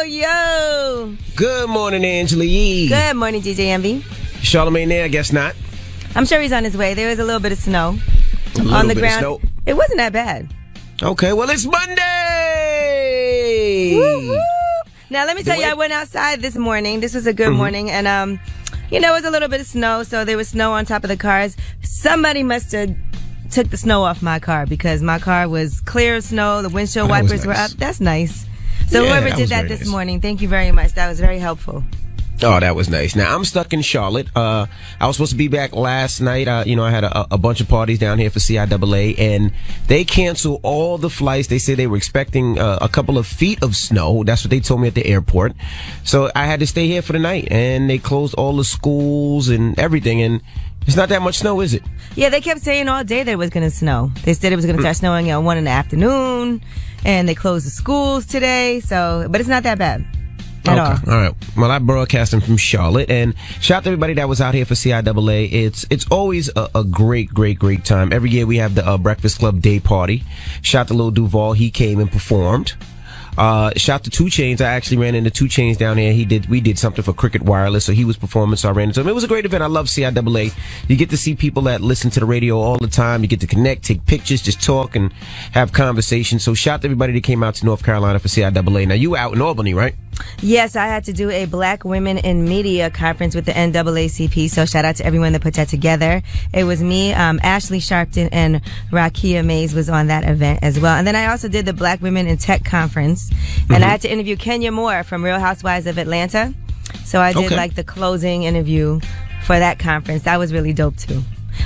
Yo. Good morning, Angela Yee. Good morning, DJ Envy. Charlamagne there? I guess not. I'm sure he's on his way. There was a little bit of snow on the ground. Of snow. It wasn't that bad. Okay, well, it's Monday. Woo-hoo. Now, let me tell you, I went outside this morning. This was a good morning, and it was a little bit of snow, so there was snow on top of the cars. Somebody must have took the snow off my car because my car was clear of snow. The windshield wipers were up. That's nice. So whoever did that this morning, thank you very much. That was very helpful. Oh, that was nice. Now, I'm stuck in Charlotte. I was supposed to be back last night. I had a bunch of parties down here for CIAA, and they canceled all the flights. They said they were expecting a couple of feet of snow. That's what they told me at the airport. So I had to stay here for the night, and they closed all the schools and everything, and it's not that much snow, is it? Yeah, they kept saying all day that it was going to snow. They said it was going to start snowing at 1 in the afternoon, and they closed the schools today, but it's not that bad. All right. Well, I'm broadcasting from Charlotte, and shout out to everybody that was out here for CIAA. It's always a great time. Every year we have the Breakfast Club Day Party. Shout out to Lil Duval. He came and performed. Shout out to 2 Chainz. I actually ran into 2 Chainz down there. We did something for Cricket Wireless, so he was performing, so I ran into him. It was a great event. I love CIAA. You get to see people that listen to the radio all the time. You get to connect, take pictures, just talk and have conversations. So shout out to everybody that came out to North Carolina for CIAA. Now, you were out in Albany, right? Yes, I had to do a Black Women in Media conference with the NAACP, so shout out to everyone that put that together. It was me, Ashley Sharpton, and Rakia Mays was on that event as well. And then I also did the Black Women in Tech conference, and I had to interview Kenya Moore from Real Housewives of Atlanta. So I did the closing interview for that conference. That was really dope too.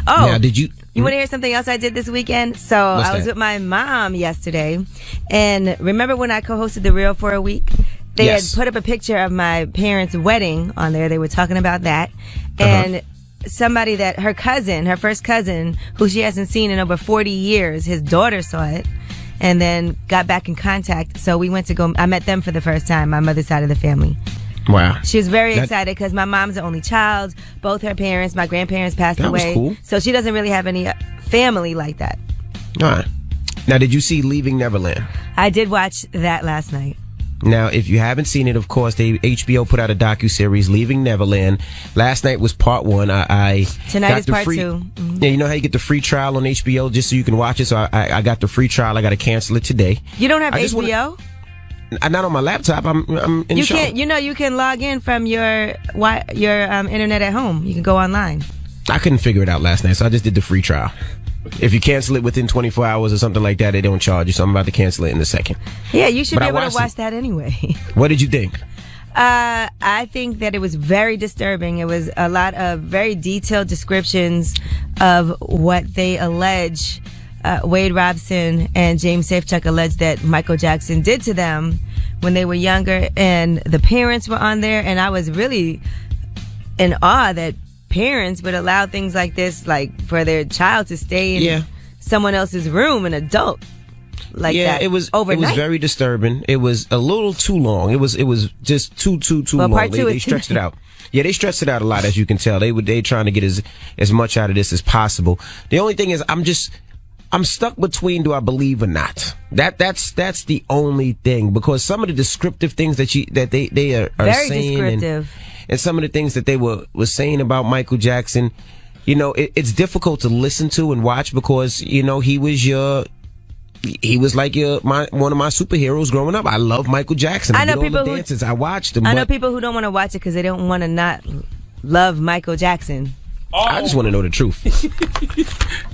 Oh, now, did you want to hear something else I did this weekend? So I was with my mom yesterday, and remember when I co-hosted The Real for a week? They had put up a picture of my parents' wedding on there. They were talking about that. And somebody that her first cousin, who she hasn't seen in over 40 years, his daughter saw it and then got back in contact. So we went to I met them for the first time, my mother's side of the family. Wow. She was very excited because my mom's the only child. Both her parents, my grandparents passed away. Cool. So she doesn't really have any family like that. All right. Now, did you see Leaving Neverland? I did watch that last night. Now, if you haven't seen it, of course, HBO put out a docuseries, Leaving Neverland. Last night was part 1. Tonight is part 2. Mm-hmm. Yeah, you know how you get the free trial on HBO just so you can watch it? So I got the free trial. I got to cancel it today. You don't have HBO? I'm not on my laptop. I'm in Charlotte. You can log in from your internet at home. You can go online. I couldn't figure it out last night, so I just did the free trial. If you cancel it within 24 hours or something like that, they don't charge you. So I'm about to cancel it in a second. Yeah, you should be able to watch that anyway. What did you think? I think that it was very disturbing. It was a lot of very detailed descriptions of what they allege Wade Robson and James Safechuck alleged that Michael Jackson did to them when they were younger. And the parents were on there. And I was really in awe that parents would allow things like this, like for their child to stay in someone else's room, an adult like that. It was overnight. It was very disturbing. It was a little too long. It was just too long. They stretched it out. Yeah, they stretched it out a lot, as you can tell. They trying to get as much out of this as possible. The only thing is, I'm stuck between do I believe or not. That's the only thing, because some of the descriptive things that they are very saying descriptive. And some of the things that they were saying about Michael Jackson, it's difficult to listen to and watch because, he was like one of my superheroes growing up. I love Michael Jackson. I know people who dances. I watched him. I know people who don't want to watch it because they don't want to not love Michael Jackson. Oh. I just want to know the truth.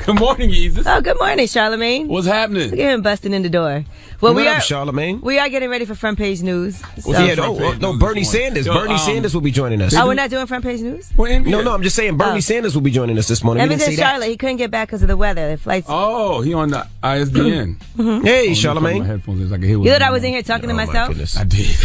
Good morning, Jesus. Oh, good morning, Charlamagne. What's happening? Look at him busting in the door. Well, what up, Charlamagne? We are getting ready for front page news. So. Bernie Sanders. Bernie Sanders will be joining us. Oh, we're not doing front page news? No, I'm just saying Bernie Sanders will be joining us this morning. Evan said Charlotte. He couldn't get back because of the weather. The flights. Oh, he on the ISDN. Mm-hmm. Hey, Charlamagne. You thought I was in here talking to myself? I did.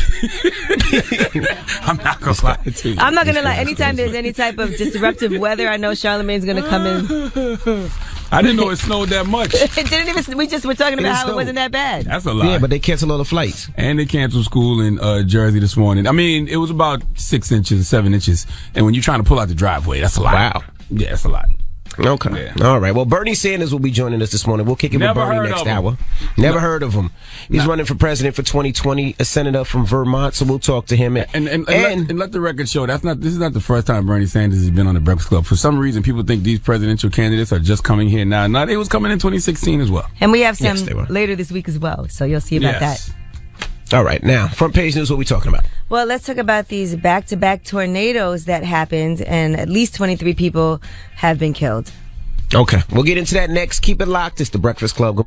I'm not going to lie to you. I'm not going to lie. Anytime there's any type of disruptive weather, I know Charlamagne's going to come in. I didn't know it snowed that much. It didn't even. We just were talking about how it wasn't that bad. That's a lot. Yeah, but they canceled all the flights. And they canceled school in Jersey this morning. I mean, it was about 6 inches, 7 inches. And when you're trying to pull out the driveway, that's a lot. Wow. Yeah, that's a lot. Okay. Yeah. All right. Well, Bernie Sanders will be joining us this morning. We'll kick it with Bernie next hour. Never heard of him. He's running for president for 2020, a senator from Vermont, so we'll talk to him. And let the record show, this is not the first time Bernie Sanders has been on the Breakfast Club. For some reason, people think these presidential candidates are just coming here now. No, they was coming in 2016 as well. And we have some later this week as well, so you'll see about that. All right. Now, front page news, what are we talking about? Well, let's talk about these back-to-back tornadoes that happened, and at least 23 people have been killed. Okay. We'll get into that next. Keep it locked. It's the Breakfast Club.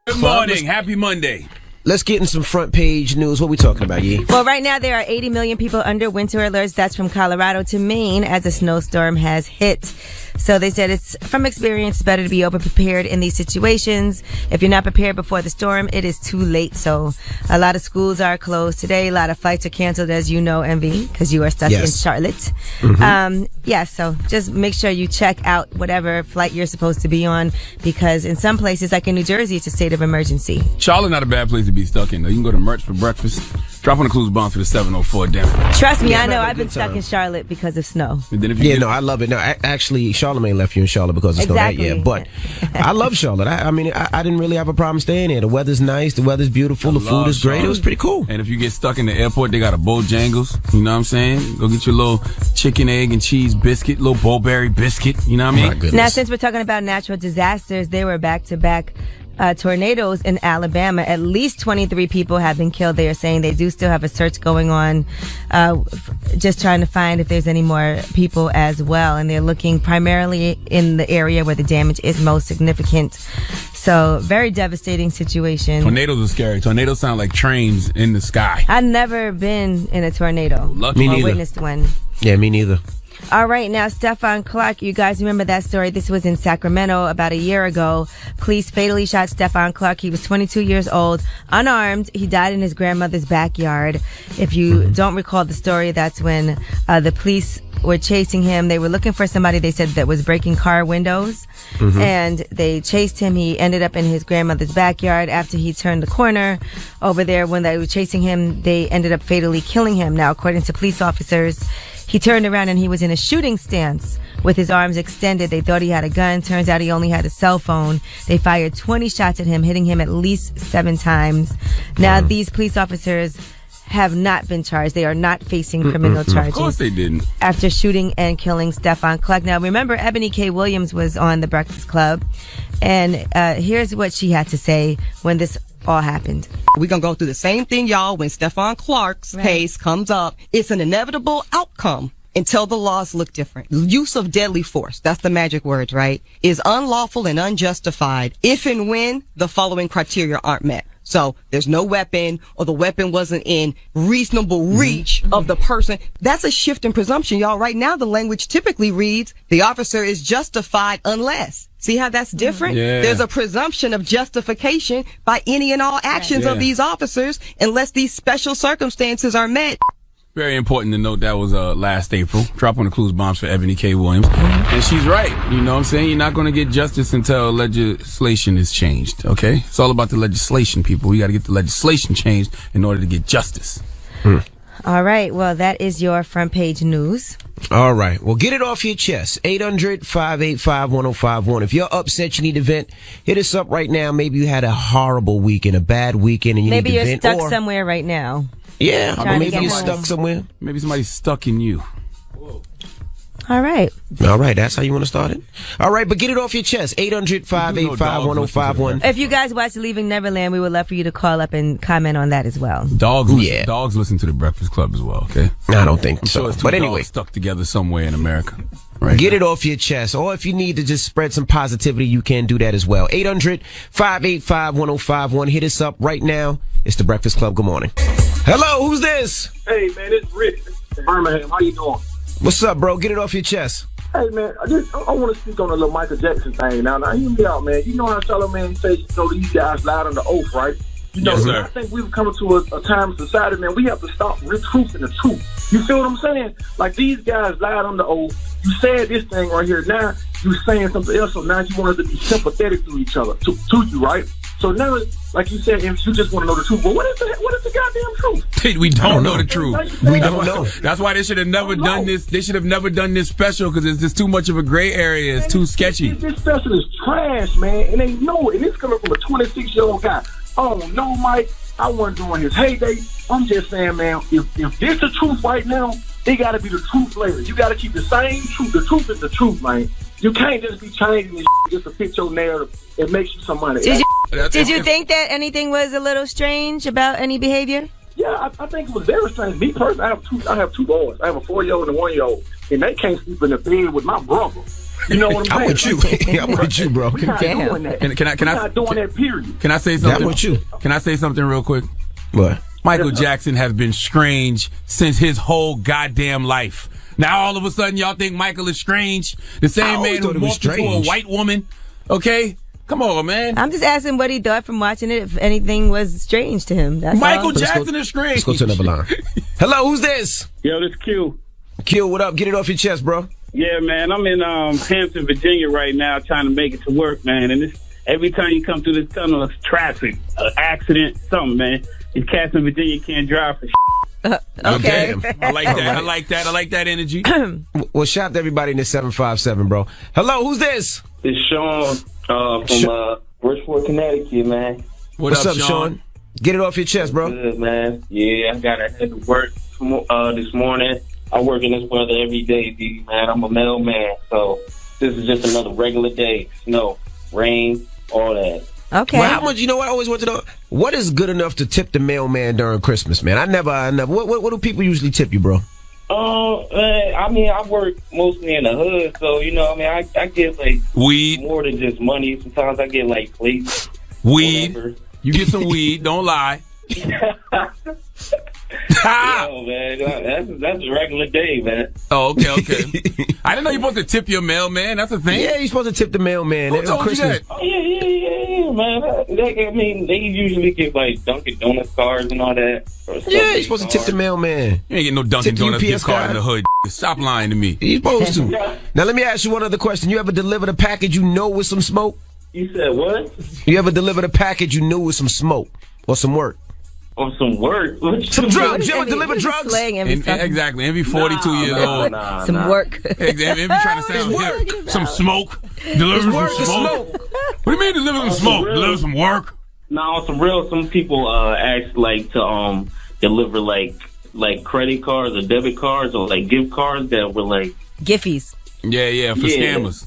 Good morning. Happy Monday. Let's get in some front page news. What are we talking about, Yee? Well, right now there are 80 million people under winter alerts. That's from Colorado to Maine as a snowstorm has hit. So they said it's from experience, it's better to be over-prepared in these situations. If you're not prepared before the storm, it is too late. So a lot of schools are closed today. A lot of flights are canceled, as you know, MV, because you are stuck in Charlotte. So just make sure you check out whatever flight you're supposed to be on, because in some places, like in New Jersey, it's a state of emergency. Charlotte, not a bad place to be stuck in, though. You can go to Merch for breakfast. Drop on the Clues Bombs for the 704 dinner. Trust me, I know. I've been stuck in Charlotte because of snow. No, I love it. No, actually, Charlamagne left you in Charlotte because of snow that year. But I love Charlotte. I mean, I didn't really have a problem staying there. The weather's nice. The weather's beautiful. The food is great. It was pretty cool. And if you get stuck in the airport, they got a Bojangles. You know what I'm saying? Go get your little chicken, egg, and cheese biscuit, little Bowberry biscuit. You know what I mean? Now, since we're talking about natural disasters, they were back-to-back tornadoes in Alabama. At least 23 people have been killed. They are saying they do still have a search going on, just trying to find if there's any more people as well. And they're looking primarily in the area where the damage is most significant. So, very devastating situation. Tornadoes are scary. Tornadoes sound like trains in the sky. I've never been in a tornado. Lucky. Or witnessed one. Yeah, me neither. All right, now, Stephon Clark, you guys remember that story? This was in Sacramento about a year ago. Police fatally shot Stephon Clark. He was 22 years old, unarmed. He died in his grandmother's backyard. If you don't recall the story, that's when the police were chasing him. They were looking for somebody, they said, that was breaking car windows. And they chased him. He ended up in his grandmother's backyard. After he turned the corner over there, when they were chasing him, they ended up fatally killing him. Now, according to police officers, he turned around and he was in a shooting stance with his arms extended. They thought he had a gun. Turns out he only had a cell phone. They fired 20 shots at him, hitting him at least 7 times. Now, these police officers have not been charged. They are not facing criminal charges. Of course they didn't. After shooting and killing Stephon Clark. Now, remember, Ebony K. Williams was on The Breakfast Club. And here's what she had to say when this all happened. We're going to go through the same thing, y'all, when Stephon Clark's case comes up. It's an inevitable outcome until the laws look different. Use of deadly force, that's the magic words, right, is unlawful and unjustified if and when the following criteria aren't met. So there's no weapon, or the weapon wasn't in reasonable reach of the person. That's a shift in presumption, y'all. Right now, the language typically reads, the officer is justified unless. See how that's different? There's a presumption of justification by any and all actions of these officers unless these special circumstances are met. Very important to note that was last April. Drop on the Clues Bombs for Ebony K. Williams. And she's right. You know what I'm saying? You're not going to get justice until legislation is changed, okay? It's all about the legislation, people. We got to get the legislation changed in order to get justice. All right. Well, that is your front page news. All right. Well, get it off your chest. 800-585-1051. If you're upset, you need to vent, hit us up right now. Maybe you had a horrible weekend, a bad weekend, and you need to vent. Maybe you're stuck somewhere right now. Yeah, maybe you're stuck somewhere. Maybe somebody's stuck in you. All right. All right, that's how you want to start it? All right, but get it off your chest. 800-585-1051. If you guys watch Leaving Neverland, we would love for you to call up and comment on that as well. Dogs listen to The Breakfast Club as well, okay? I don't think so. But anyway, stuck together somewhere in America. Right. Get it off your chest. Or if you need to just spread some positivity, you can do that as well. 800-585-1051. Hit us up right now. It's The Breakfast Club. Good morning. Hello, who's this? Hey, man, it's Rick in Birmingham. How you doing? What's up, bro? Get it off your chest. Hey, man, I want to speak on the little Michael Jackson thing. Now, hear me out, man. You know how Charlamagne says, these guys lied on the oath, right? Yes, sir. I think we've come to a time in society, man, we have to stop retruthing the truth. You feel what I'm saying? Like, these guys lied on the oath. You said this thing right here. Now, you're saying something else, so now you want us to be sympathetic to each other, to you, right? So now, like you said, if you just want to know the truth, well, what is the goddamn truth? We don't know the truth. We don't know. That's why they should have never done this. They should have never done this special because it's just too much of a gray area. It's too sketchy. This special is trash, man, and they know it. And it's coming from a 26-year-old guy. Oh no, Mike, I wasn't doing his heyday. I'm just saying, man, if this the truth right now, it got to be the truth later. You got to keep the same truth. The truth is the truth, man. You can't just be changing this just to fit your narrative. It makes you some money. Did you think that anything was a little strange about any behavior? Yeah, I think it was very strange. Me personally, I have two boys. I have a 4-year-old and a 1-year-old, and they can't sleep in the bed with my brother. You know what I'm saying? I'm with you. I'm with you, bro. We're not doing that. We're not doing that, period. Can I say something? I'm with you. Can I say something real quick? What? Michael Jackson has been strange since his whole goddamn life. Now all of a sudden y'all think Michael is strange? The same man who morphed into a white woman? Okay? Come on, man. I'm just asking what he thought from watching it, if anything was strange to him. That's Michael all. Jackson is strange. Let's go to another line. Hello, who's this? Yo, this Q. Q, what up? Get it off your chest, bro. Yeah, man, I'm in Hampton, Virginia right now trying to make it to work, man. And this, every time you come through this tunnel, it's traffic, accident, something, man. These cats in Virginia can't drive for Okay. I like that. I like that. I like that energy. Well, shout out to everybody in this 757, bro. Hello, who's this? It's Sean from Bridgeport, Connecticut, man. What's up, Sean? Get it off your chest, bro. Good, man. Yeah, I gotta head to work this morning. I work in this weather every day, dude, man. I'm a mailman, so this is just another regular day. Snow, rain, all that. Okay. Well, how much? You know what I always want to know? What is good enough to tip the mailman during Christmas, man? I never. What do people usually tip you, bro? I mean, I work mostly in the hood, so you know, I mean, I get like weed more than just money. Sometimes I get like plates, weed. whatever. You get some weed. Don't lie. Yo, man, that's a regular day, man. Oh, okay. I didn't know you're supposed to tip your mailman. That's a thing. Yeah, you're supposed to tip the mailman. Who told you that? Oh, yeah, man. They usually get like Dunkin' Donuts cards and all that. Yeah, you're supposed to tip the mailman. You ain't getting no Dunkin' Tip the Donuts UPS gift card guy. in the hood. Stop lying to me. You're supposed to. Now, let me ask you one other question. You ever delivered a package you know with some smoke? You said what? You ever delivered a package you knew with some smoke or some work? Or some work? Some drugs. You ever deliver drugs? Exactly. Envy 42 years old. Some work. Envy trying to sound hip. Some smoke. Deliver some smoke. What do you mean deliver some smoke? Deliver some work? No, on some real. Some people ask like to deliver like credit cards or debit cards or like gift cards that were like Giffies. Yeah, for scammers.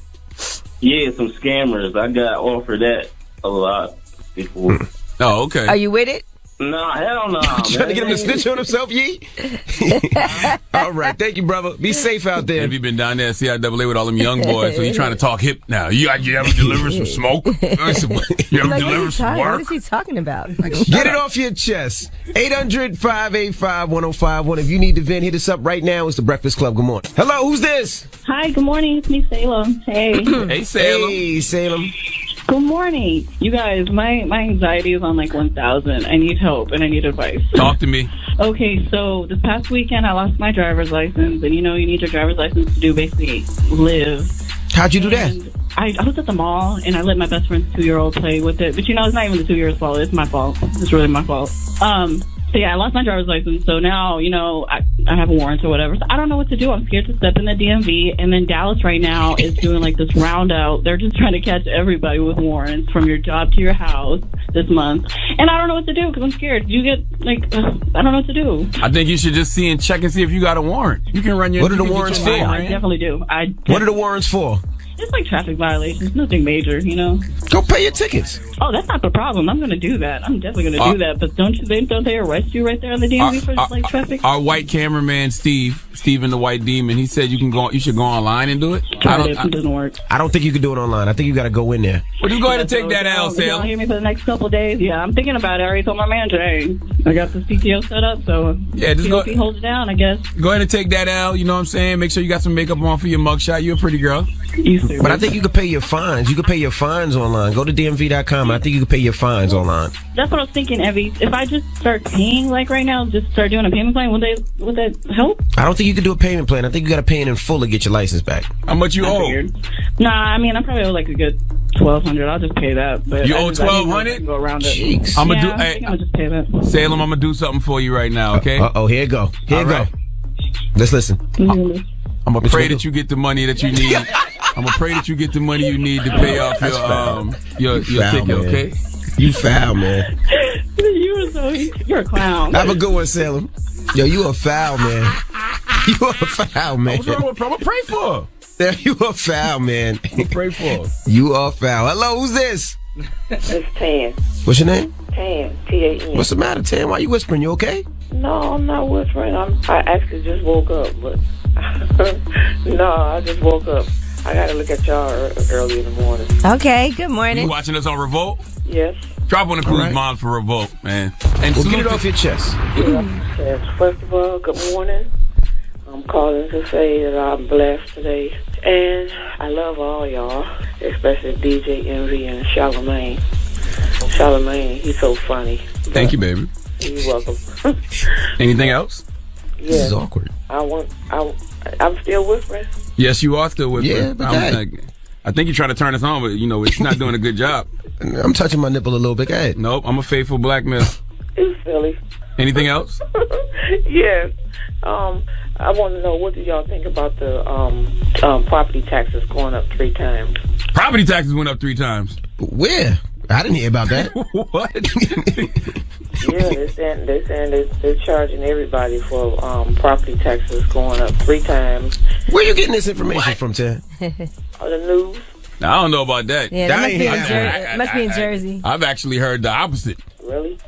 Yeah, some scammers. I got offered that a lot before. Oh, okay. Are you with it? No, hell no. Trying to get him to snitch on himself, Yee? All right. Thank you, brother. Be safe out there. Have you been down there at CIAA with all them young boys? So you trying to talk hip now? You ever deliver some smoke? You ever deliver some work? What is he talking about? Get it off your chest. 800-585-1051. If you need to vent, hit us up right now. It's The Breakfast Club. Good morning. Hello, who's this? Hi, good morning. It's me, Salem. Hey. Hey, Salem. Hey, Salem. Good morning. You guys, my anxiety is on like 1,000. I need help and I need advice. Talk to me. Okay, so this past weekend I lost my driver's license, and you know you need your driver's license to do basically live. How'd you do that? I was at the mall and I let my best friend's 2-year-old play with it, but you know it's not even the 2-year-old's fault. It's my fault. It's really my fault. So yeah, I lost my driver's license, so now, you know, I have a warrant or whatever. So I don't know what to do. I'm scared to step in the DMV, and then Dallas right now is doing like this round out. They're just trying to catch everybody with warrants from your job to your house this month. And I don't know what to do because I'm scared. You get like, I don't know what to do. I think you should just see and check and see if you got a warrant. You can run your. What are the warrants for? I definitely do. What are the warrants for? It's like traffic violations, nothing major, you know. Go pay your tickets. Oh, that's not the problem. I'm going to do that. I'm definitely going to do that. But don't they arrest you right there on the DMV for like traffic? Our white cameraman Steven the White Demon, he said you should go online and do it. It doesn't work. I don't think you can do it online. I think you got to go in there. Well, just go ahead and take that L, Salem. Y'all hear me for the next couple of days? Yeah, I'm thinking about it. I already told my manager, hey, I got this PTO set up, so yeah, just go. Hold it down, I guess. Go ahead and take that L. You know what I'm saying? Make sure you got some makeup on for your mugshot. You're a pretty girl. But I think you could pay your fines. You could pay your fines online. Go to DMV.com. I think you could pay your fines online. That's what I was thinking, Evie. If I just start paying, like right now, just start doing a payment plan, would that help? I don't think you can do a payment plan. I think you got to pay it in full to get your license back. How much you owe? Nah, I mean, I probably owe like a good $1,200. I'll just pay that. But You I owe just- I need to $1,200? Go around it. Jeez. I'm gonna Yeah, I do. think I'll just pay that. Salem, I'm gonna do something for you right now. Okay. Uh-oh, here you go. Here you All right. go. Let's listen. I'm gonna pray that you get the money that you need. I'm gonna pray that you get the money you need to pay off your Foul, ticket. man. Okay. You foul, man. You're a clown. Have a good one, Salem. Yo, you a foul, man. You a foul, man. What's wrong with I'm gonna pray for her. You a foul, man. Pray for her. You are foul. Hello, who's this? It's Tan. What's your name? Tan. Tan. What's the matter, Tan? Why you whispering? You okay? No, I'm not whispering. I actually just woke up, but no, I just woke up. I gotta look at y'all early in the morning. Okay, good You morning. watching us on Revolt? Yes. Drop on the cruise right. mom for Revolt, man. And Well, get salute it off your chest. Yes. First of all, good morning. I'm calling to say that I'm blessed today, and I love all y'all, especially DJ Envy and Charlamagne. Charlamagne, he's so funny. Thank you, baby. You're welcome. Anything else? This is Yeah. awkward. I'm still whispering. Yes, you are still with Yeah, her. but I think you're trying to turn us on, but it's not doing a good job. I'm touching my nipple a little bit. Go ahead. Nope, I'm a faithful black male. It's silly. Anything else? Yes. I want to know, what do y'all think about the property taxes going up 3 times? Property taxes went up 3 times. Where? I didn't hear about that. What? Yeah, they're charging everybody for property taxes going up 3 times. Where you getting this information from, Tan? On the news. I don't know about that. Yeah, That that must ain't be in happening. Must be in Jersey. I've actually heard the opposite. Really?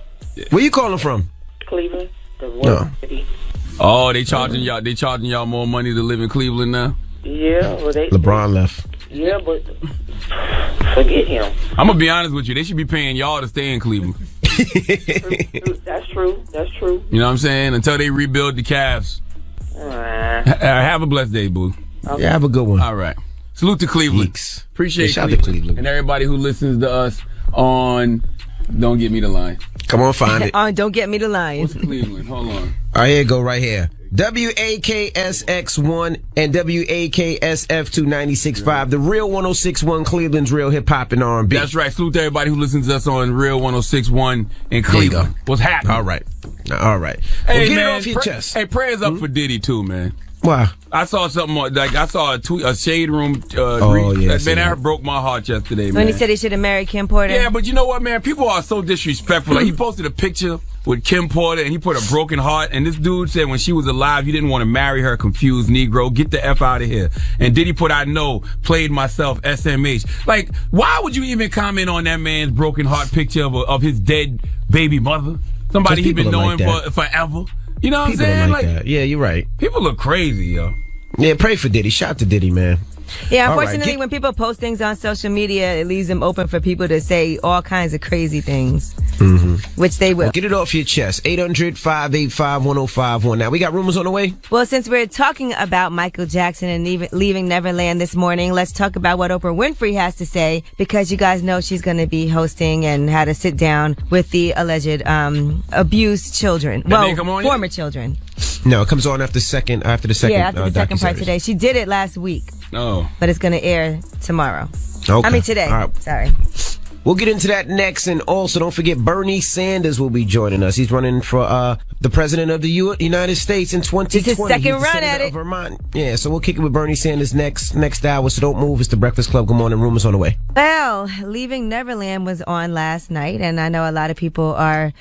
Where you calling from? Cleveland? The No. worst city? Oh, they charging y'all more money to live in Cleveland now? Yeah, well LeBron left. Yeah, but forget him. I'm gonna be honest with you. They should be paying y'all to stay in Cleveland. That's true. That's true. You know what I'm saying? Until they rebuild the Cavs. Have a blessed day, boo. Yeah, have a good one. All right. Salute to Cleveland. Yeeks. Appreciate Yeah, shout out to Cleveland. And everybody who listens to us on Don't Get Me the Line. Come on, find it. Don't get me to lying. What's Cleveland? Hold on. All right, here you go right here. WAKSX1 and WAKSF2 96.5. The real 106.1 Cleveland's real hip hop and R&B. That's right. Salute to everybody who listens to us on Real 106.1 in There you Cleveland. go. What's happening? All right. All right. Hey, Well, get man, it off your chest. Hey, prayers up for Diddy too, man. Why? I saw something like I saw a tweet, a shade room. Oh, yeah, I man, see that that. broke my heart yesterday, man. When he said he should have married Kim Porter. Yeah, but you know what, man? People are so disrespectful. Like, he posted a picture with Kim Porter, and he put a broken heart. And this dude said when she was alive, you didn't want to marry her, confused Negro. Get the F out of here. And Diddy put, I know, played myself, SMH. Like, why would you even comment on that man's broken heart picture of his dead baby mother? Somebody 'Cause he's been people are knowing like for forever. You know what People I'm saying? are like that. Yeah, you're right. People look crazy, yo. Yeah, pray for Diddy. Shout out to Diddy, man. Yeah, All right, unfortunately, when people post things on social media, it leaves them open for people to say all kinds of crazy things, which they will. Well, get it off your chest. 800-585-1051. Now, we got rumors on the way? Well, since we're talking about Michael Jackson and leaving Neverland this morning, let's talk about what Oprah Winfrey has to say, because you guys know she's going to be hosting and had to sit down with the alleged abused children. That didn't come on yet? Former children. No, it comes on after the second. Yeah, after the second part docuseries. today. She did it last week, Oh. but it's going to air tomorrow. Okay. I mean today. All right. Sorry. We'll get into that next, and also don't forget Bernie Sanders will be joining us. He's running for the president of the United States in 2020. It's his second He's the run senator at of it. Vermont. Yeah, so we'll kick it with Bernie Sanders next hour. So don't move. It's the Breakfast Club. Good morning. Rumors on the way. Well, Leaving Neverland was on last night, and I know a lot of people are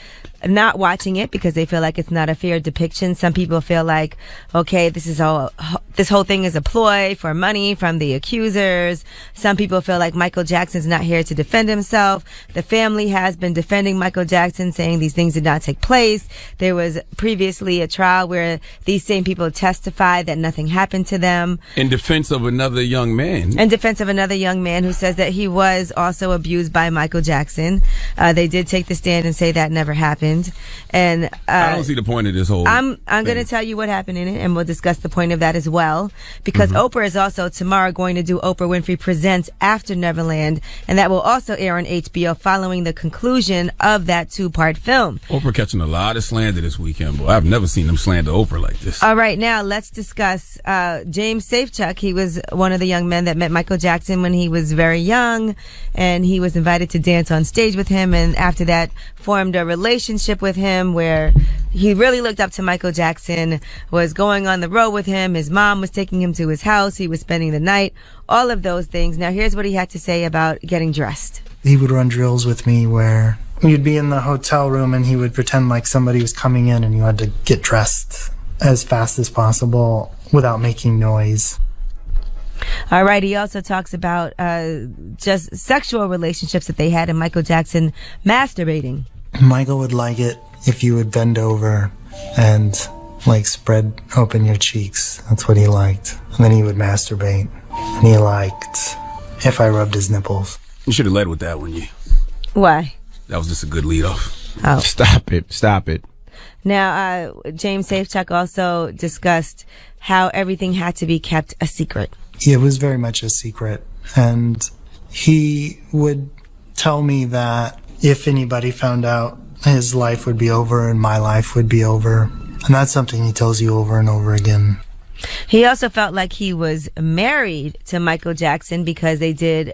not watching it because they feel like it's not a fair depiction. Some people feel like, okay, this whole thing is a ploy for money from the accusers. Some people feel like Michael Jackson's not here to defend himself. The family has been defending Michael Jackson, saying these things did not take place. There was previously a trial where these same people testified that nothing happened to them. In defense of another young man. In defense of another young man who says that he was also abused by Michael Jackson. They did take the stand and say that never happened. And I don't see the point of this whole I'm going to tell you what happened in it, and we'll discuss the point of that as well, because Oprah is also tomorrow going to do Oprah Winfrey Presents After Neverland, and that will also air on HBO following the conclusion of that 2-part film. Oprah catching a lot of slander this this weekend, boy. I've never seen them slander Oprah like this. All right, now let's discuss James Safechuck. He was one of the young men that met Michael Jackson when he was very young, and he was invited to dance on stage with him, and after that formed a relationship with him where he really looked up to Michael Jackson, was going on the road with him. His mom was taking him to his house. He was spending the night, all of those things. Now, here's what he had to say about getting dressed. He would run drills with me where you'd be in the hotel room and he would pretend like somebody was coming in and you had to get dressed as fast as possible without making noise. All right. He also talks about just sexual relationships that they had and Michael Jackson masturbating. Michael would like it if you would bend over and like spread open your cheeks. That's what he liked. And then he would masturbate. And he liked if I rubbed his nipples. You should have led with that one, yeah. Why? That was just a good lead off. Oh. Stop it. Now, James Safechuck also discussed how everything had to be kept a secret. It was very much a secret. And he would tell me that if anybody found out, his life would be over and my life would be over. And that's something he tells you over and over again. He also felt like he was married to Michael Jackson because he did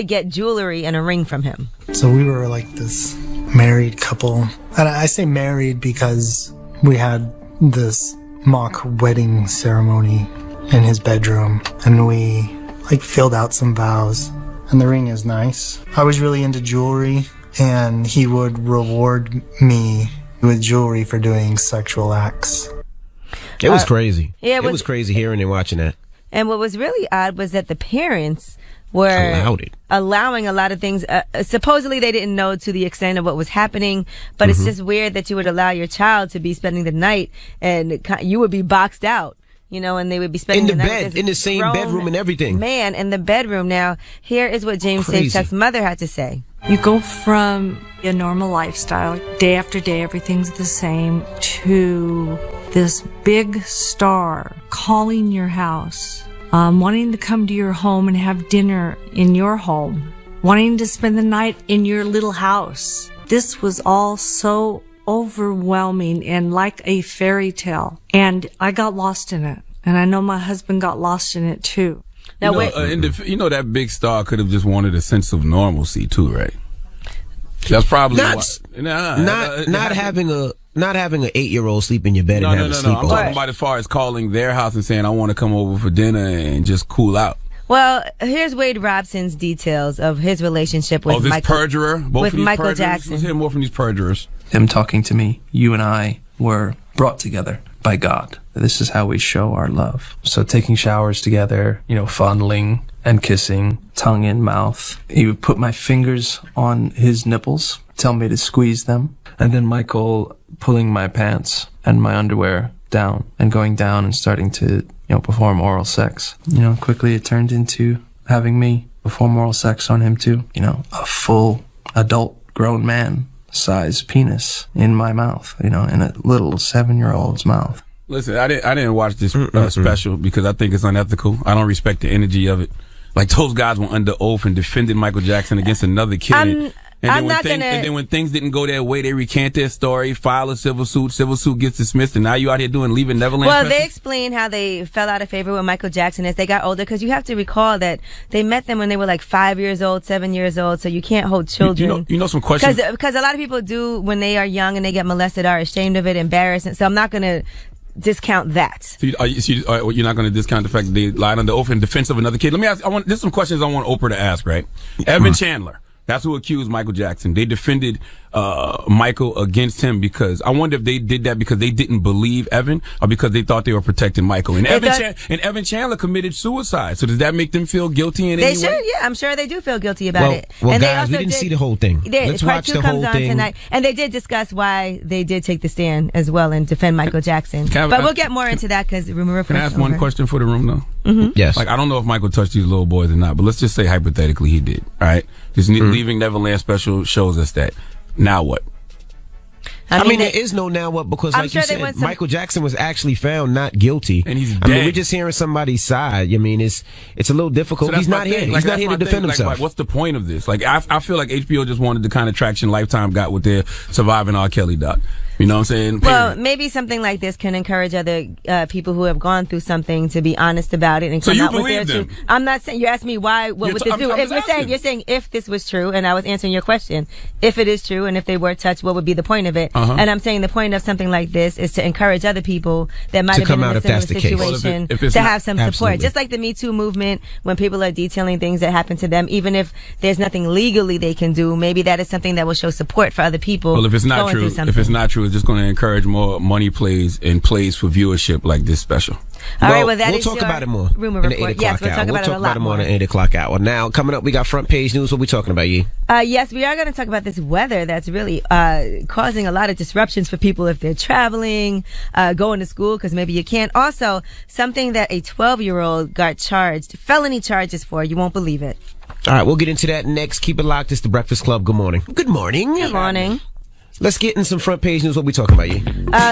get jewelry and a ring from him. So we were like this married couple. And I say married because we had this mock wedding ceremony in his bedroom and we like filled out some vows. And the ring is nice. I was really into jewelry and he would reward me with jewelry for doing sexual acts. It was crazy. Yeah, it was crazy hearing and watching that. And what was really odd was that the parents were allowing a lot of things. Supposedly they didn't know to the extent of what was happening, but it's just weird that you would allow your child to be spending the night and you would be boxed out, you know, and they would be spending in the night bed, in the same bedroom and everything. Man, in the bedroom. Now, here is what James Safechuck's mother had to say. You go from a normal lifestyle, day after day, everything's the same, to this big star calling your house, wanting to come to your home and have dinner in your home, wanting to spend the night in your little house. This was all so overwhelming and like a fairy tale. And I got lost in it. And I know my husband got lost in it too. Now, that big star could have just wanted a sense of normalcy too, right? That's probably not having an 8-year-old sleep in your bed and have a sleepover. I'm talking about as far as calling their house and saying, I want to come over for dinner and just cool out. Well, here's Wade Robson's details of his relationship with Michael Jackson. Let's hear more from these perjurers. Him talking to me, you and I were brought together by God. This is how we show our love. So taking showers together, fondling and kissing, tongue in mouth. He would put my fingers on his nipples, tell me to squeeze them. And then Michael pulling my pants and my underwear down and going down and starting to, perform oral sex. Quickly it turned into having me perform oral sex on him too. A full adult grown man size penis in my mouth, in a little 7-year-old's mouth. Listen, I didn't watch this special because I think it's unethical. I don't respect the energy of it. Like, those guys were under oath and defended Michael Jackson against another kid. And then when things didn't go their way, they recant their story, file a civil suit. Civil suit gets dismissed, and now you out here leaving Neverland. Well, they explain how they fell out of favor with Michael Jackson as they got older, because you have to recall that they met them when they were like 5 years old, 7 years old, so you can't hold children. You know some questions? Because a lot of people do, when they are young and they get molested, are ashamed of it, embarrassed, and so I'm not going to discount that. So you're not going to discount the fact that they lied under oath in defense of another kid. Let me ask. There's some questions I want Oprah to ask. Right, Evan Chandler. That's who accused Michael Jackson. They defended Michael against him because I wonder if they did that because they didn't believe Evan or because they thought they were protecting Michael. And Evan Chandler committed suicide. So does that make them feel guilty in any way? They should, yeah. I'm sure they do feel guilty about it. Well, and guys, we didn't see the whole thing. Let's watch the whole thing tonight. And they did discuss why they did take the stand as well and defend Michael Jackson. But we'll get more into that because remember. Can I ask one question for the room though? Mm-hmm. Yes. Like, I don't know if Michael touched these little boys or not, but let's just say hypothetically he did. All right. This Leaving Neverland special shows us that. Now what? I mean, there is no now what, because like you said, Michael Jackson was actually found not guilty. And he's dead. I mean, we're just hearing somebody's side. I mean, it's a little difficult. So he's not here. He's not here to defend himself. Like, what's the point of this? Like, I feel like HBO just wanted the kind of traction Lifetime got with their Surviving R. Kelly doc. You know what I'm saying? Well, maybe something like this can encourage other people who have gone through something to be honest about it and come out with their truth. I'm not saying, you asked me why, what would this do? If you're saying if this was true, and I was answering your question, if it is true and if they were touched, what would be the point of it? And I'm saying the point of something like this is to encourage other people that might have been in a similar situation to have some support. Just like the Me Too movement, when people are detailing things that happen to them, even if there's nothing legally they can do, maybe that is something that will show support for other people. Well, if it's not true, it's just going to encourage more money plays and plays for viewership like this special. All right, well, we'll talk about it more rumor in the report. 8 o'clock Yes, we'll hour. talk about it a lot more more in the 8 o'clock hour. Now, coming up, we got front page news. What we talking about, Yee? Yes, we are going to talk about this weather that's really causing a lot of disruptions for people if they're traveling, going to school, because maybe you can't. Also, something that a 12-year-old got charged, felony charges for. You won't believe it. All right, we'll get into that next. Keep it locked. It's the Breakfast Club. Good morning. Good morning. Good morning. Let's get in some front page news. What we talking about, Yee?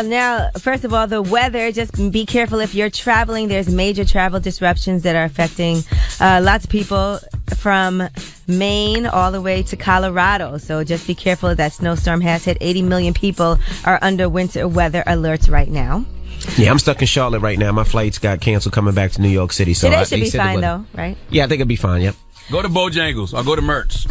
Now, first of all, the weather. Just be careful if you're traveling. There's major travel disruptions that are affecting lots of people from Maine all the way to Colorado. So just be careful. That snowstorm has hit. 80 million people are under winter weather alerts right now. Yeah, I'm stuck in Charlotte right now. My flights got canceled coming back to New York City. So Today should be fine, though, right? Yeah, I think it'll be fine, yep. Go to Bojangles. I'll go to Mertz.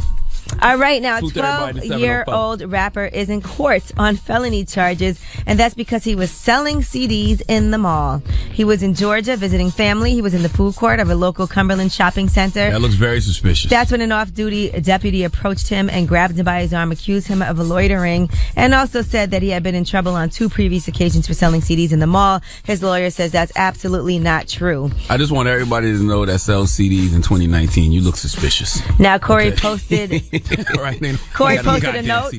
All right, now a 12-year-old rapper is in court on felony charges, and that's because he was selling CDs in the mall. He was in Georgia visiting family. He was in the food court of a local Cumberland shopping center. That looks very suspicious. That's when an off-duty deputy approached him and grabbed him by his arm, accused him of loitering, and also said that he had been in trouble on 2 previous occasions for selling CDs in the mall. His lawyer says that's absolutely not true. I just want everybody to know that sells CDs in 2019. You look suspicious. Now, Corey posted... Corey posted a note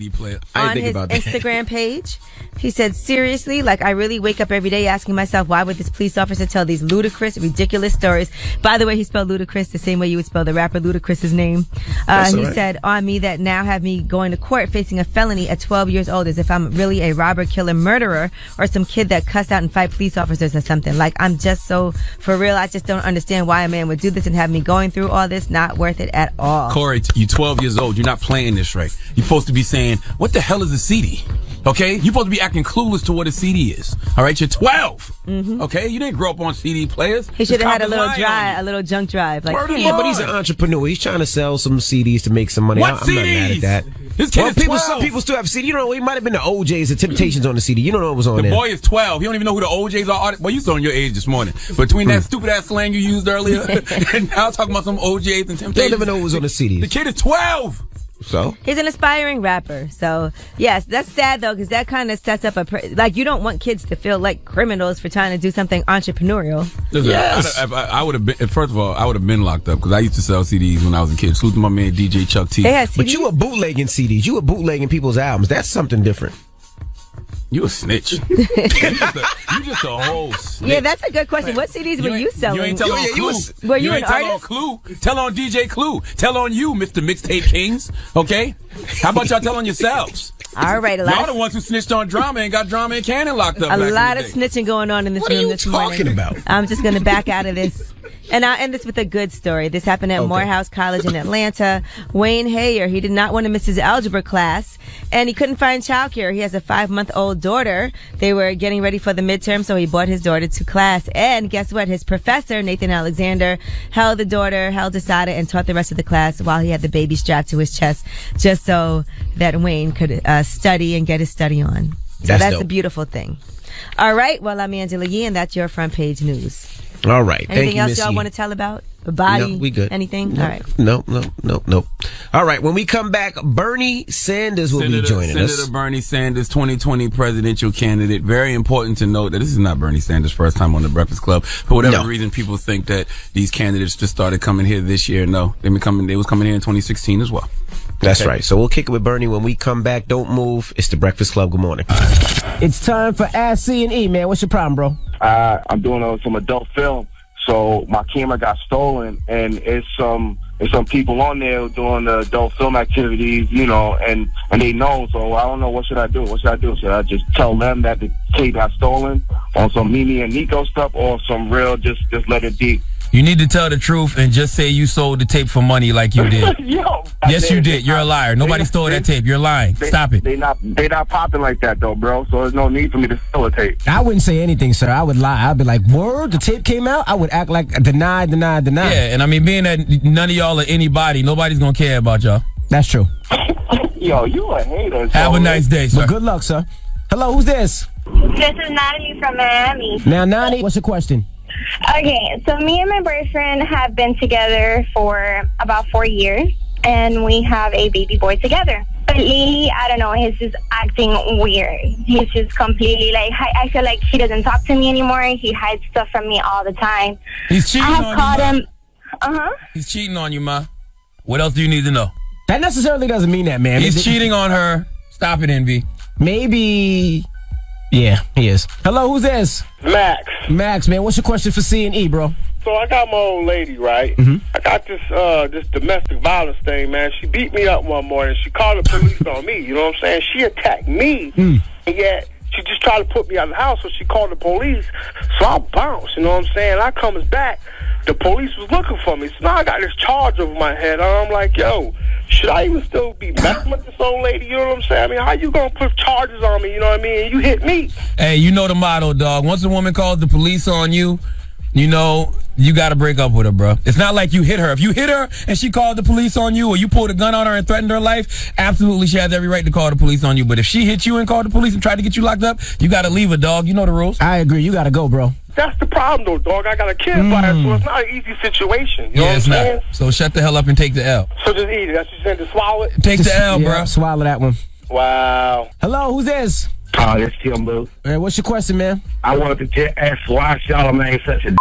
on his Instagram page. He said, seriously, like, I really wake up every day asking myself, why would this police officer tell these ludicrous, ridiculous stories? By the way, he spelled ludicrous the same way you would spell the rapper Ludacris's name. He said, on me that now have me going to court facing a felony at 12 years old as if I'm really a robber, killer, murderer, or some kid that cussed out and fight police officers or something. Like, I'm just so, for real, I just don't understand why a man would do this and have me going through all this. Not worth it at all. Corey, you're 12 years old. You're not playing this right. You're supposed to be saying, what the hell is a CD? Okay? You're supposed to be acting clueless to what a CD is. All right? You're 12. Mm-hmm. Okay? You didn't grow up on CD players. He should have had a little junk drive. Like, yeah, but he's an entrepreneur. He's trying to sell some CDs to make some money. What I'm not mad at that. This kid is 12. Some people still have CD. You know, it might have been the OJs, the Temptations on the CD. You don't know what was on there. The boy is 12. He don't even know who the OJs are. Well, you saw on your age this morning. Between that stupid ass slang you used earlier and now talking about some OJs and Temptations. They don't even know what was on the CDs. The kid is 12. So he's an aspiring rapper. So yes, that's sad though, because that kind of sets up like, you don't want kids to feel like criminals for trying to do something entrepreneurial. Yes. I would have been. First of all, I would have been locked up because I used to sell CDs when I was a kid. Salute to my man DJ Chuck T. But you were bootlegging CDs. You were bootlegging people's albums. That's something different. You a snitch. you just a whole snitch. Yeah, that's a good question. What CDs were you selling? You ain't tell on Clue. Were you an tell artist? On Clue. Tell on DJ Clue. Tell on you, Mr. Mixtape Kings. Okay? How about y'all tell on yourselves? All right, y'all the ones who snitched on Drama and got Drama and Cannon locked up. A lot of snitching going on in this room this morning. What are you talking about? I'm just going to back out of this. And I'll end this with a good story. This happened at Morehouse College in Atlanta. Wayne Hayer, he did not want to miss his algebra class, and he couldn't find childcare. He has a 5-month-old daughter. They were getting ready for the midterm, so he brought his daughter to class. And guess what? His professor, Nathan Alexander, held the daughter, held Asada, and taught the rest of the class while he had the baby strapped to his chest, just so that Wayne could study and get his study on. So that's a beautiful thing. All right. Well, I'm Angela Yee, and that's your front page news. All right. Anything else y'all want to tell about? A body? No, we good. Anything? No, all right. No. All right. When we come back, Bernie Sanders will be joining us. Senator Bernie Sanders, 2020 presidential candidate. Very important to note that this is not Bernie Sanders' first time on the Breakfast Club. For whatever reason, people think that these candidates just started coming here this year. No, they was coming here in 2016 as well. That's right. So we'll kick it with Bernie when we come back. Don't move. It's the Breakfast Club. Good morning. It's time for Ask C&E, man. What's your problem, bro? I'm doing some adult film. So my camera got stolen, and it's some people on there doing the adult film activities, you know, and they know. So I don't know, what should I do? Should I just tell them that the tape got stolen on some Mimi and Nico stuff, or some real just let it be? You need to tell the truth and just say you sold the tape for money like you did. Yo, yes, you did. You're a liar. Nobody stole that tape. You're lying. Stop it. They not popping like that though, bro. So there's no need for me to steal a tape. I wouldn't say anything, sir. I would lie. I'd be like, word, the tape came out? I would act like deny. Yeah, and I mean, being that none of y'all are anybody, nobody's going to care about y'all. That's true. Yo, you a hater. Have a nice day, sir. Well, good luck, sir. Hello, who's this? This is Natalie from Miami. Now, Nani, what's your question? Okay, so me and my boyfriend have been together for about 4 years, and we have a baby boy together. But lately, I don't know, he's just acting weird. He's just completely like, I feel like he doesn't talk to me anymore. He hides stuff from me all the time. He's cheating I have on caught you, him. Uh-huh. He's cheating on you, ma. What else do you need to know? That necessarily doesn't mean that, man. He's cheating on her. Stop it, Envy. Maybe. Yeah, he is. Hello, who's this? Max. Max, man, what's your question for C&E, bro? So I got my old lady, right? Mm-hmm. I got this domestic violence thing, man. She beat me up one morning. She called the police on me. You know what I'm saying? She attacked me, and yet she just tried to put me out of the house. So she called the police. So I bounced. You know what I'm saying? I comes back. The police was looking for me. So now I got this charge over my head. And I'm like, yo, should I even still be messing with this old lady? You know what I'm saying? I mean, how you gonna put charges on me? You know what I mean? You hit me. Hey, you know the motto, dog. Once a woman calls the police on you, you know, you got to break up with her, bro. It's not like you hit her. If you hit her and she called the police on you or you pulled a gun on her and threatened her life, absolutely she has every right to call the police on you. But if she hit you and called the police and tried to get you locked up, you got to leave her, dog. You know the rules. I agree. You got to go, bro. That's the problem, though, dog. I got a kid by her, so it's not an easy situation. You know what I'm saying? So shut the hell up and take the L. So just eat it. That's what you said, to swallow it? Take the L, yeah, bro. Swallow that one. Wow. Hello, who's this? It's Tim Booth. Hey, what's your question, man? I wanted to ask why Charlamagne such a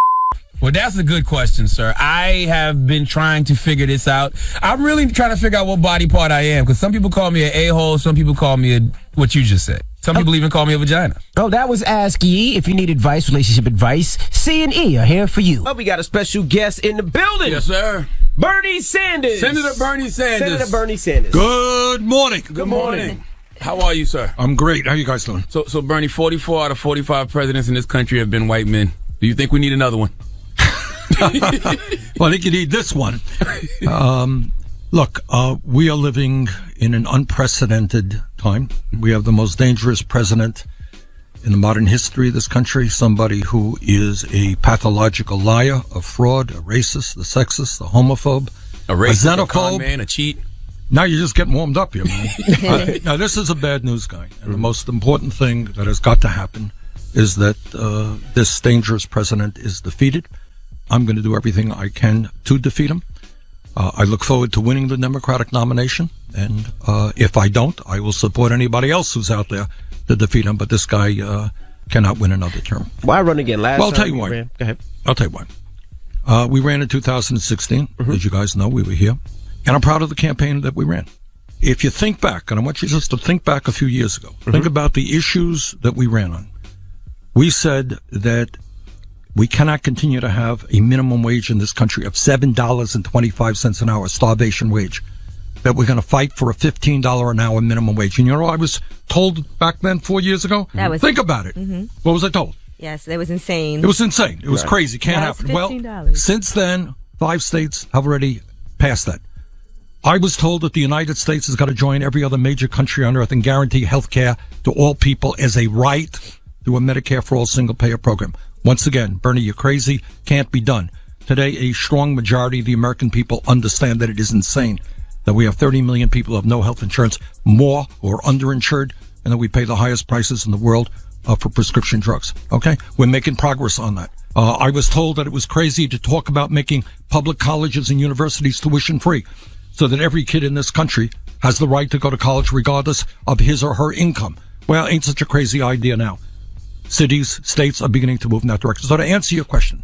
Well, that's a good question, sir. I have been trying to figure this out. I'm really trying to figure out what body part I am, because some people call me an a-hole, some people call me what you just said. Some people even call me a vagina. Oh, that was Ask Ye. If you need advice, relationship advice, C&E are here for you. Oh, we got a special guest in the building. Yes, sir. Bernie Sanders. Senator Bernie Sanders. Senator Bernie Sanders. Good morning. Good morning. How are you, sir? I'm great. How you guys doing? So Bernie, 44 out of 45 presidents in this country have been white men. Do you think we need another one? Well, I think you need this one. Look, we are living in an unprecedented time. We have the most dangerous president in the modern history of this country, somebody who is a pathological liar, a fraud, a racist, a sexist, a homophobe, a racist, xenophobe, a con man, a cheat. Now you're just getting warmed up here, man. Now, this is a bad news guy, and the most important thing that has got to happen is that this dangerous president is defeated. I'm going to do everything I can to defeat him. I look forward to winning the Democratic nomination, and if I don't, I will support anybody else who's out there to defeat him. But this guy cannot win another term. Why run again? Well, I'll tell you why. Go ahead. I'll tell you why. We ran in 2016, as you guys know, we were here, and I'm proud of the campaign that we ran. If you think back, and I want you just to think back a few years ago, think about the issues that we ran on. We said that we cannot continue to have a minimum wage in this country of $7.25 an hour, starvation wage. That we're going to fight for a $15 an hour minimum wage. And you know what I was told back then 4 years ago? Think about it. What was I told? Yes, it was insane. It was insane. It was crazy. Can't happen. Well, since then, 5 states have already passed that. I was told that the United States has got to join every other major country on earth and guarantee health care to all people as a right through a Medicare for All single-payer program. Once again, Bernie, you're crazy. Can't be done. Today, a strong majority of the American people understand that it is insane that we have 30 million people who have no health insurance, more who are underinsured, and that we pay the highest prices in the world for prescription drugs. Okay? We're making progress on that. I was told that it was crazy to talk about making public colleges and universities tuition free so that every kid in this country has the right to go to college regardless of his or her income. Well, ain't such a crazy idea now. Cities, states are beginning to move in that direction. So to answer your question,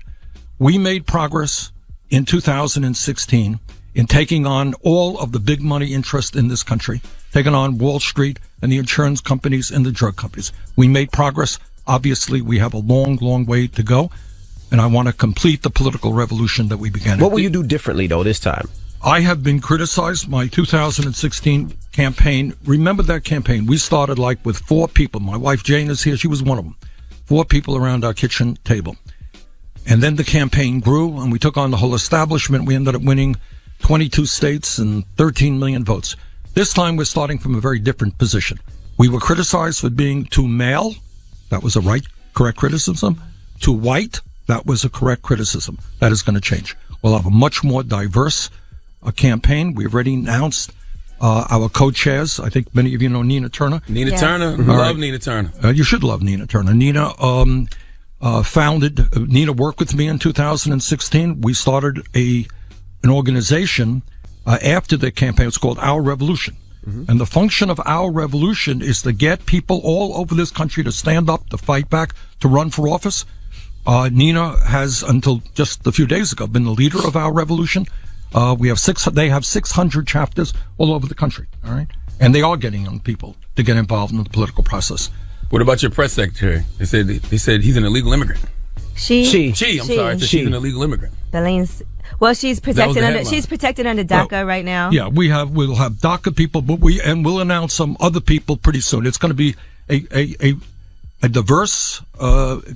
we made progress in 2016 in taking on all of the big money interest in this country, taking on Wall Street and the insurance companies and the drug companies. We made progress. Obviously, we have a long, long way to go, and I want to complete the political revolution that we began. What will you do differently, though, this time? I have been criticized. My 2016 campaign, remember that campaign? We started like with 4 people. My wife Jane is here. She was one of them. 4 people around our kitchen table. And then the campaign grew, and we took on the whole establishment. We ended up winning 22 states and 13 million votes. This time we're starting from a very different position. We were criticized for being too male. That was a correct criticism. Too white. That was a correct criticism. That is going to change. We'll have a much more diverse campaign. We've already announced our co-chairs. I think many of you know Nina Turner. Nina Turner. Love Nina Turner. You should love Nina Turner. Nina Nina worked with me in 2016. We started an organization after the campaign. It's called Our Revolution. And the function of Our Revolution is to get people all over this country to stand up, to fight back, to run for office. Nina has, until just a few days ago, been the leader of Our Revolution. They have 600 chapters all over the country. All right. And they are getting young people to get involved in the political process. What about your press secretary? They said he's an illegal immigrant. She. I'm sorry. She's an illegal immigrant. Well, she's protected under DACA right now. Yeah, we'll have DACA people, but we'll announce some other people pretty soon. It's going to be a diverse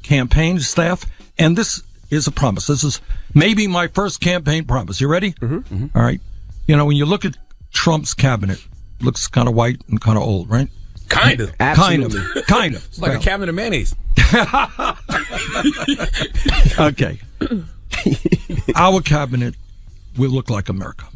campaign staff, and this is a promise. This is maybe my first campaign promise. You ready? All right. You know, when you look at Trump's cabinet, it looks kind of white and kind of old, right? Kind of. Absolutely. Kind of. It's like a cabinet of mayonnaise. Okay. Our cabinet will look like America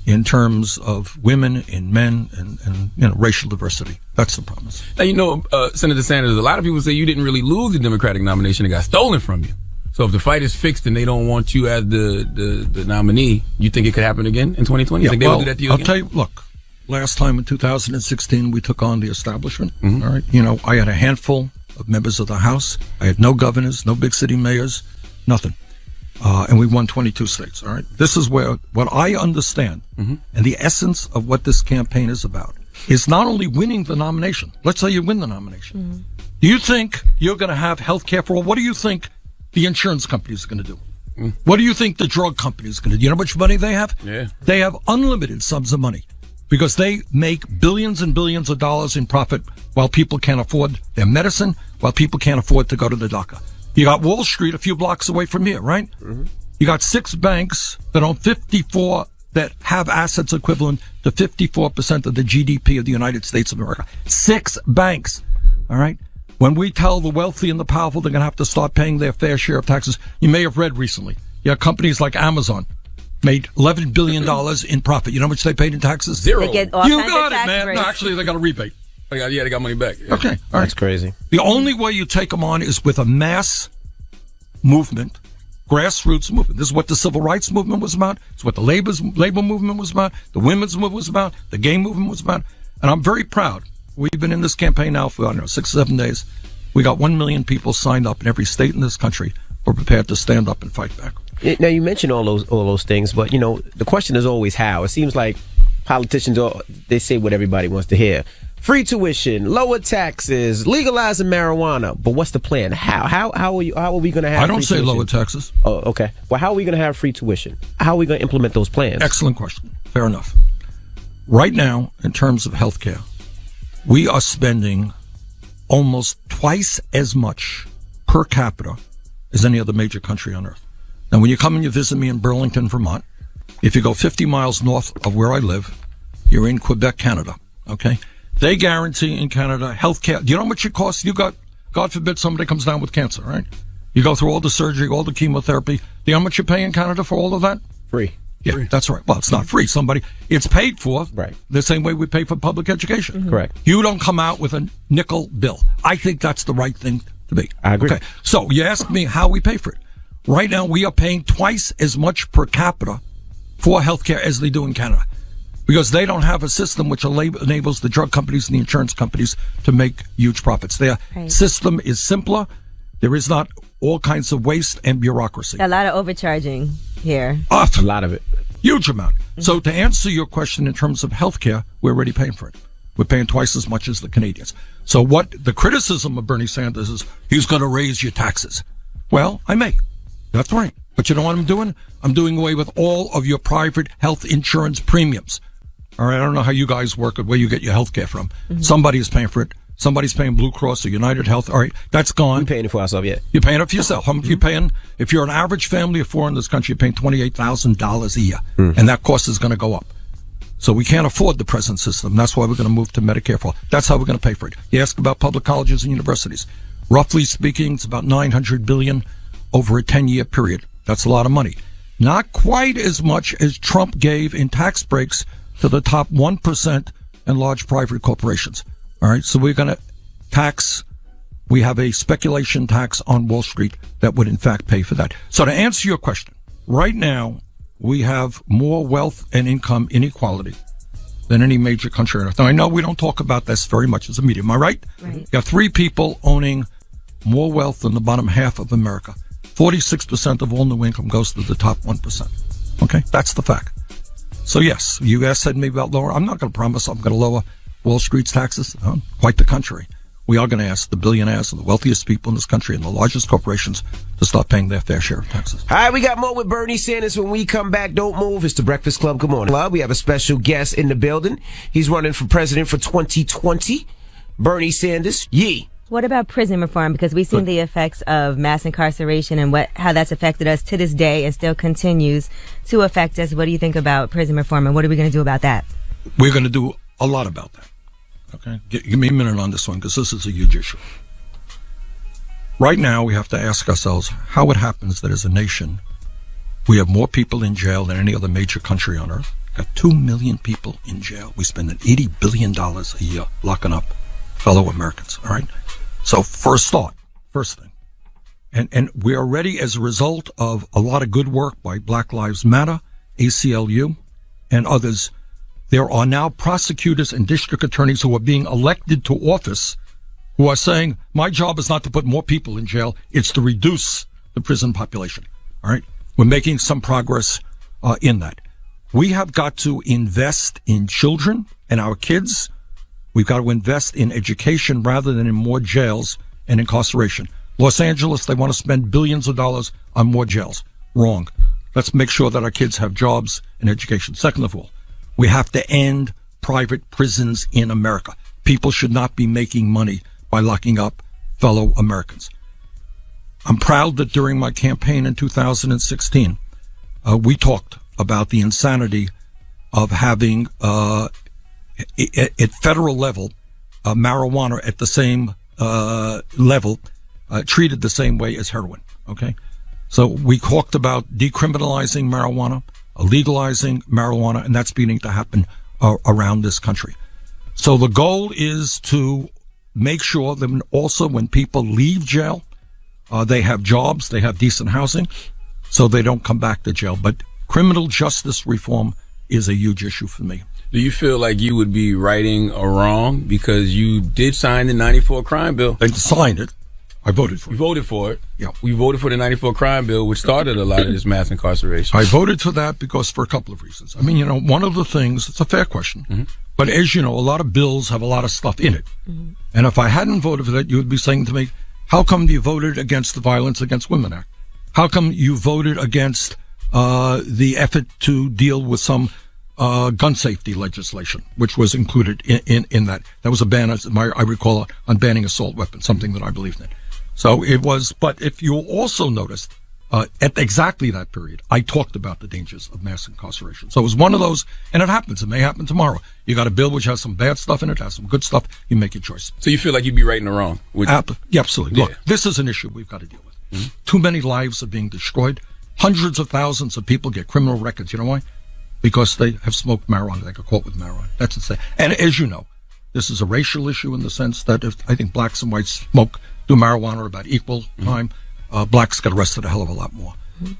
in terms of women and men and racial diversity. That's the promise. Now, Senator Sanders, a lot of people say you didn't really lose the Democratic nomination. It got stolen from you. So if the fight is fixed and they don't want you as the nominee, you think it could happen again in 2020? You think they will do that to you again? I'll tell you, look, last time in 2016, we took on the establishment. All right. You know, I had a handful of members of the House. I had no governors, no big city mayors, nothing. And we won 22 states. All right. This is what I understand and the essence of what this campaign is about is not only winning the nomination. Let's say you win the nomination. Do you think you're going to have health care for all? What do you think the insurance companies are going to do? What do you think the drug companies are going to do? You know how much money they have? Yeah. They have unlimited sums of money because they make billions and billions of dollars in profit while people can't afford their medicine, while people can't afford to go to the doctor. You got Wall Street a few blocks away from here, right? You got 6 banks that own 54, that have assets equivalent to 54% of the GDP of the United States of America. 6 banks, all right? When we tell the wealthy and the powerful they're going to have to start paying their fair share of taxes, you may have read recently, companies like Amazon made $11 billion in profit. You know how much they paid in taxes? 0. They get all You kinds got of it, tax man. breaks. No, actually, they got a rebate. Yeah, they got money back. Yeah. Okay, all right. That's crazy. The only way you take them on is with a mass movement, grassroots movement. This is what the civil rights movement was about. It's what the labor movement was about. The women's movement was about. The gay movement was about. And I'm very proud. We've been in this campaign now for, 6 or 7 days. We got 1 million people signed up in every state in this country. We're prepared to stand up and fight back. Now, you mentioned all those things, but, the question is always how. It seems like politicians, they say what everybody wants to hear. Free tuition, lower taxes, legalizing marijuana. But what's the plan? How are we going to have? I don't free say tuition? lower taxes. Oh, okay. Well, how are we going to have free tuition? How are we going to implement those plans? Excellent question. Fair enough. Right now, in terms of healthcare, we are spending almost twice as much per capita as any other major country on earth. Now, when you come and you visit me in Burlington, Vermont, if you go 50 miles north of where I live, you're in Quebec, Canada. Okay. They guarantee in Canada health care. Do you know how much it costs? You got, God forbid, somebody comes down with cancer, right? You go through all the surgery, all the chemotherapy. Do you know how much you pay in Canada for all of that? Free. Yeah, Free. That's right. Well, it's not free. It's paid for. Right. The same way we pay for public education. Correct. You don't come out with a nickel bill. I think that's the right thing to be. I agree. Okay. So you ask me how we pay for it. Right now, we are paying twice as much per capita for healthcare as they do in Canada. Because they don't have a system which enables the drug companies and the insurance companies to make huge profits. Their system is simpler. There is not all kinds of waste and bureaucracy. A lot of overcharging here. A lot of it. Huge amount. So to answer your question in terms of healthcare, we're already paying for it. We're paying twice as much as the Canadians. So what the criticism of Bernie Sanders is, he's going to raise your taxes. Well, I may. That's right. But you know what I'm doing? I'm doing away with all of your private health insurance premiums. All right, I don't know how you guys work or where you get your health care from. Somebody is paying for it. Somebody's paying Blue Cross or United Health. All right, that's gone. We're paying it for ourselves, yeah. You're paying it for yourself. How much you paying? If you're an average family of four in this country, you're paying $28,000 a year. And that cost is going to go up. So we can't afford the present system. That's why we're going to move to Medicare for all. That's how we're going to pay for it. You ask about public colleges and universities. Roughly speaking, it's about $900 billion over a 10-year period. That's a lot of money. Not quite as much as Trump gave in tax breaks to the top 1% and large private corporations. All right, so we're going to tax. We have a speculation tax on Wall Street that would, in fact, pay for that. So to answer your question, right now, we have more wealth and income inequality than any major country on earth. Now, I know we don't talk about this very much as a media. Am I right? Right. You got 3 people owning more wealth than the bottom half of America. 46% of all new income goes to the top 1%. Okay? That's the fact. So, yes, you guys said maybe about lower. I'm not going to promise I'm going to lower Wall Street's taxes. Quite the contrary. We are going to ask the billionaires and the wealthiest people in this country and the largest corporations to start paying their fair share of taxes. All right, we got more with Bernie Sanders when we come back. Don't move. It's the Breakfast Club. Good morning. We have a special guest in the building. He's running for president for 2020. Bernie Sanders. Yee. What about prison reform? Because we've seen the effects of mass incarceration and how that's affected us to this day and still continues to affect us. What do you think about prison reform, and what are we going to do about that? We're going to do a lot about that. Okay, give me a minute on this one, because this is a huge issue. Right now, we have to ask ourselves how it happens that as a nation, we have more people in jail than any other major country on earth. Got 2 million people in jail. We spend $80 billion a year locking up fellow Americans. All right. So first thing, and we're already, as a result of a lot of good work by Black Lives Matter, ACLU, and others, there are now prosecutors and district attorneys who are being elected to office who are saying, my job is not to put more people in jail, it's to reduce the prison population. All right? We're making some progress in that. We have got to invest in children and our kids. We've got to invest in education rather than in more jails and incarceration. Los Angeles, they want to spend billions of dollars on more jails. Wrong. Let's make sure that our kids have jobs and education. Second of all, we have to end private prisons in America. People should not be making money by locking up fellow Americans. I'm proud that during my campaign in 2016, we talked about the insanity of having, at federal level, marijuana at the same level, treated the same way as heroin. Okay? So we talked about decriminalizing marijuana, legalizing marijuana, and that's beginning to happen around this country. So the goal is to make sure that also when people leave jail, they have jobs, they have decent housing, so they don't come back to jail. But criminal justice reform is a huge issue for me. Do you feel like you would be righting a wrong because you did sign the 94 crime bill? They signed it. I voted for it. You voted for it? Yeah. We voted for the 94 crime bill, which started a lot of this mass incarceration. I voted for that because for a couple of reasons. I mean, one of the things, it's a fair question, but as you know, a lot of bills have a lot of stuff in it. And if I hadn't voted for that, you would be saying to me, how come you voted against the Violence Against Women Act? How come you voted against the effort to deal with some gun safety legislation, which was included in that? That was a ban, I recall, on banning assault weapons, something that I believed in. So it was, but if you also noticed, at exactly that period, I talked about the dangers of mass incarceration. So it was one of those, and it happens. It may happen tomorrow. You got a bill which has some bad stuff in it, has some good stuff. You make your choice. So you feel like you'd be righting or wrong? Yeah, absolutely. Look, this is an issue we've got to deal with. Too many lives are being destroyed. Hundreds of thousands of people get criminal records. You know why? Because they have smoked marijuana. They got caught with marijuana. That's insane. And as you know, this is a racial issue in the sense that if I think blacks and whites do marijuana about equal time. Blacks get arrested a hell of a lot more.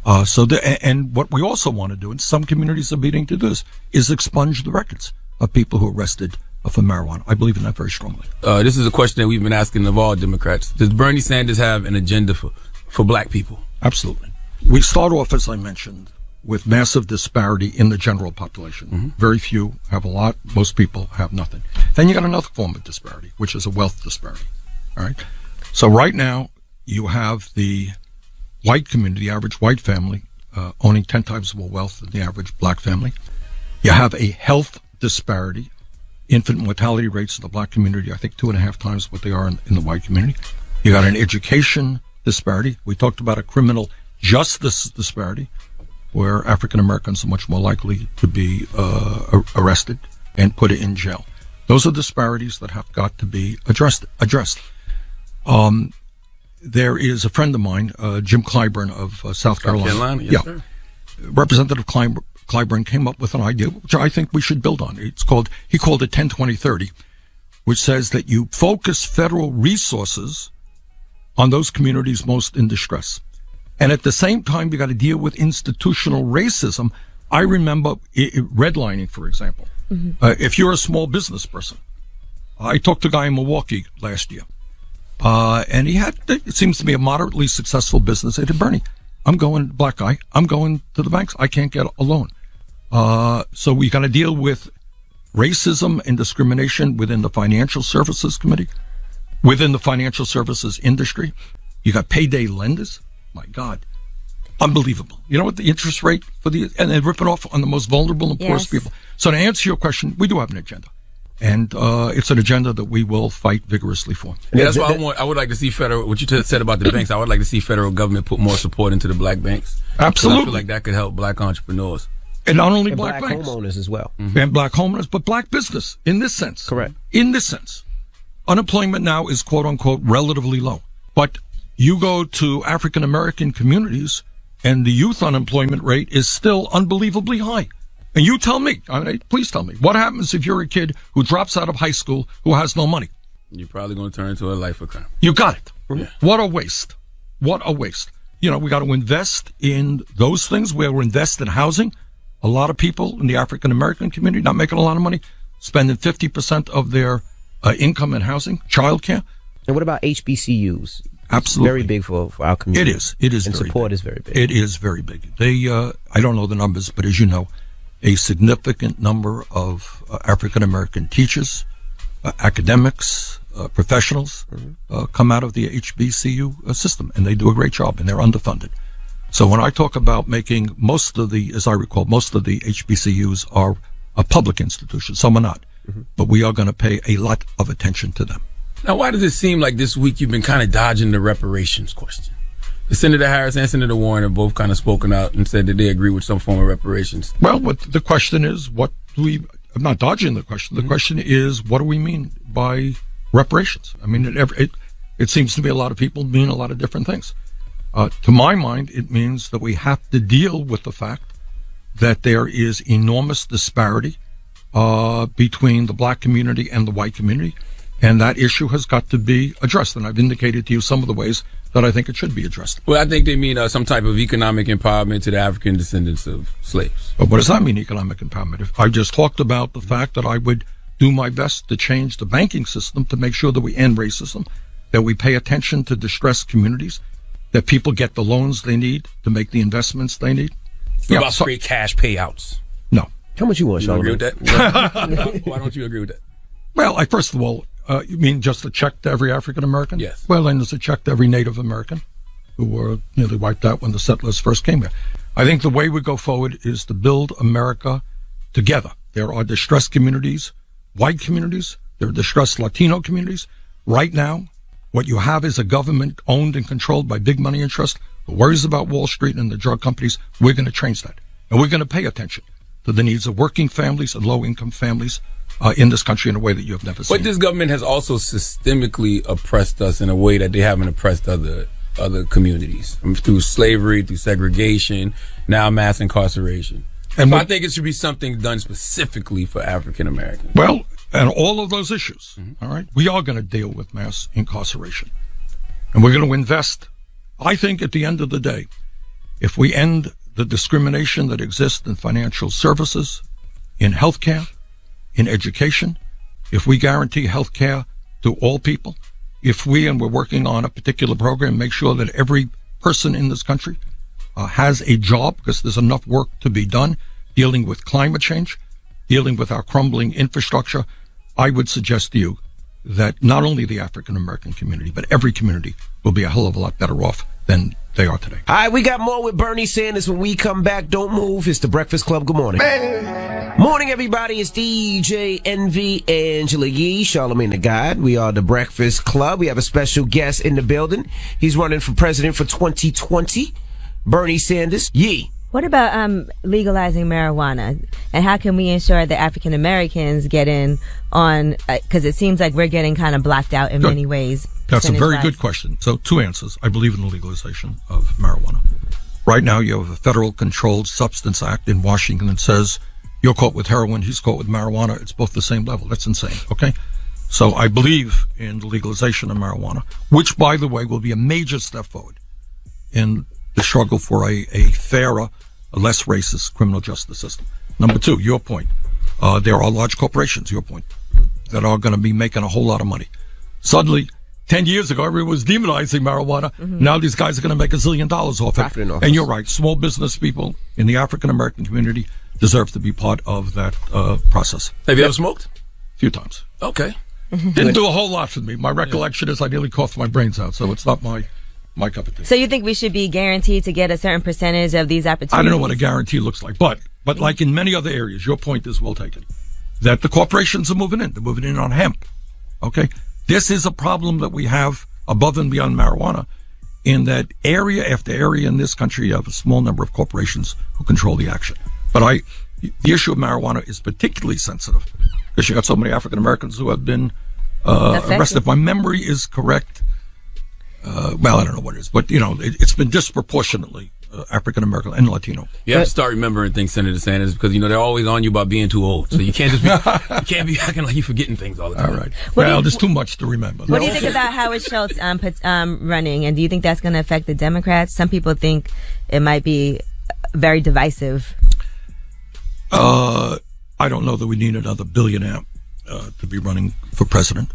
And what we also want to do, and some communities are beginning to do this, is expunge the records of people who are arrested for marijuana. I believe in that very strongly. This is a question that we've been asking of all Democrats. Does Bernie Sanders have an agenda for black people? Absolutely. We start off, as I mentioned, with massive disparity in the general population. Very few have a lot. Most people have nothing. Then you got another form of disparity, which is a wealth disparity. All right. So right now, you have the white community, the average white family, owning 10 times more wealth than the average black family. You have a health disparity infant mortality rates in the black community, I think 2.5 times what they are in the white community. You got an education disparity. We talked about a criminal justice disparity, where African Americans are much more likely to be arrested and put in jail. Those are disparities that have got to be addressed. There is a friend of mine, Jim Clyburn of South Carolina. Yes, sir. Representative Clyburn came up with an idea, which I think we should build on. He called it 10-20-30, which says that you focus federal resources on those communities most in distress. And at the same time, you got to deal with institutional racism. I remember redlining, for example. If you're a small business person, I talked to a guy in Milwaukee last year, and he had, it seems to be a moderately successful business. I said, Bernie, I'm going, black guy, I'm going to the banks. I can't get a loan. So we got to deal with racism and discrimination within the financial services committee, within the financial services industry. You got payday lenders. My God, unbelievable. You know what the interest rate for and they're ripping off on the most vulnerable and poorest people. So to answer your question, we do have an agenda. And it's an agenda that we will fight vigorously for. Yeah, that's why I would like to see federal, what you just said about the banks, I would like to see federal government put more support into the black banks. Absolutely. I feel like that could help black entrepreneurs. And not only and black banks. homeowners as well. And black homeowners, but black business in this sense. Correct. In this sense. Unemployment now is quote unquote relatively low. But you go to African American communities and the youth unemployment rate is still unbelievably high. And you tell me, please tell me, what happens if you're a kid who drops out of high school who has no money? You're probably going to turn into a life of crime. You got it. Yeah. What a waste. What a waste. You know, we got to invest in those things where we invest in housing. A lot of people in the African American community not making a lot of money, spending 50% of their income in housing, childcare. And what about HBCUs? Absolutely. Very big for our community. It is. And very support big. is very big. It is very big. They, I don't know the numbers, but as you know, a significant number of African American teachers, academics, professionals come out of the HBCU system, and they do a great job, and they're underfunded. So when I talk about making most of the, as I recall, most of the HBCUs are public institutions. Some are not, but we are going to pay a lot of attention to them. Now, why does it seem like this week you've been kind of dodging the reparations question? Senator Harris and Senator Warren have both kind of spoken out and said that they agree with some form of reparations. Well, what the question is, what do we, I'm not dodging the question. The question is, what do we mean by reparations? I mean, it seems to me a lot of people mean a lot of different things. To my mind, it means that we have to deal with the fact that there is enormous disparity between the black community and the white community. And that issue has got to be addressed. And I've indicated to you some of the ways that I think it should be addressed. Well, I think they mean some type of economic empowerment to the African descendants of slaves. But what does that mean, economic empowerment? I just talked about the fact that I would do my best to change the banking system to make sure that we end racism, that we pay attention to distressed communities, that people get the loans they need to make the investments they need. What about straight cash payouts? No. How much you want, You agree with that? Why don't you agree with that? Well, first of all, you mean just a check to every African American? Yes. Well, then there's a check to every Native American who were nearly wiped out when the settlers first came here. I think the way we go forward is to build America together. There are distressed communities, white communities, there are distressed Latino communities. Right now, what you have is a government owned and controlled by big money interest who worries about Wall Street and the drug companies. We're going to change that. And we're going to pay attention to the needs of working families and low-income families in this country in a way that you have never seen. But this government has also systemically oppressed us in a way that they haven't oppressed other communities. Through slavery, through segregation, now mass incarceration. And I think it should be something done specifically for African Americans. Well, and all of those issues, all right, we are going to deal with mass incarceration. And we're going to invest. I think at the end of the day, if we end the discrimination that exists in financial services, in healthcare, in education, if we guarantee health care to all people, if we, and we're working on a particular program, make sure that every person in this country has a job, because there's enough work to be done dealing with climate change, dealing with our crumbling infrastructure, I would suggest to you that not only the African American community, but every community will be a hell of a lot better off than they are today. All right, we got more with Bernie Sanders when we come back. Don't move. It's the Breakfast Club. Good morning. Morning, everybody. It's DJ Envy, Angela Yee, Charlamagne the God. We are the Breakfast Club. We have a special guest in the building. He's running for president for 2020. Bernie Sanders. Yee. What about legalizing marijuana? And how can we ensure that African Americans get in on, because it seems like we're getting kind of blocked out in many ways. That's a very good question. So 2 answers. I believe in the legalization of marijuana. Right now you have a Federal Controlled Substance Act in Washington that says you're caught with heroin, he's caught with marijuana. It's both the same level. That's insane. Okay. So I believe in the legalization of marijuana, which, by the way, will be a major step forward in the struggle for a fairer, a less racist criminal justice system. Number 2, your point. There are large corporations, your point, that are going to be making a whole lot of money. Suddenly, 10 years ago, everyone was demonizing marijuana. Mm-hmm. Now these guys are going to make $1 zillion off it. And you're right. Small business people in the African American community deserve to be part of that process. Have you ever smoked? A few times. Okay. Didn't do a whole lot for me. My recollection is I nearly coughed my brains out, so it's not my cup of tea. So you think we should be guaranteed to get a certain percentage of these opportunities? I don't know what a guarantee looks like, but like in many other areas, your point is well taken. That the corporations are moving in. They're moving in on hemp. Okay? This is a problem that we have above and beyond marijuana, in that area after area in this country, you have a small number of corporations who control the action. But the issue of marijuana is particularly sensitive because you got so many African Americans who have been arrested. If my memory is correct, well, I don't know what it is, but it's been disproportionately African American and Latino. You have to start remembering things, Senator Sanders, because they're always on you about being too old. So you can't be acting like you're forgetting things all the time. All right. Well, there's too much to remember. What do you think about Howard Schultz running, and do you think that's going to affect the Democrats? Some people think it might be very divisive. I don't know that we need another billionaire to be running for president.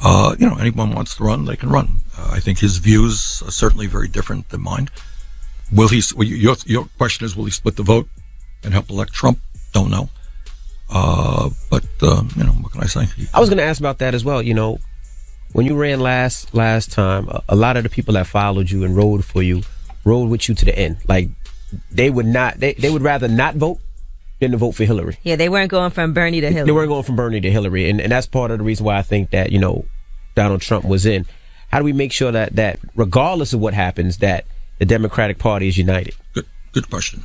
Anyone wants to run, they can run. I think his views are certainly very different than mine. Will he? Your question is, will he split the vote and help elect Trump? Don't know. But what can I say? I was going to ask about that as well. When you ran last time, a lot of the people that followed you and rode with you to the end. Like they would rather not vote than to vote for Hillary. Yeah, they weren't going from Bernie to Hillary. They weren't going from Bernie to Hillary, and that's part of the reason why I think that Donald Trump was in. How do we make sure that regardless of what happens, that the Democratic Party is united? Good question.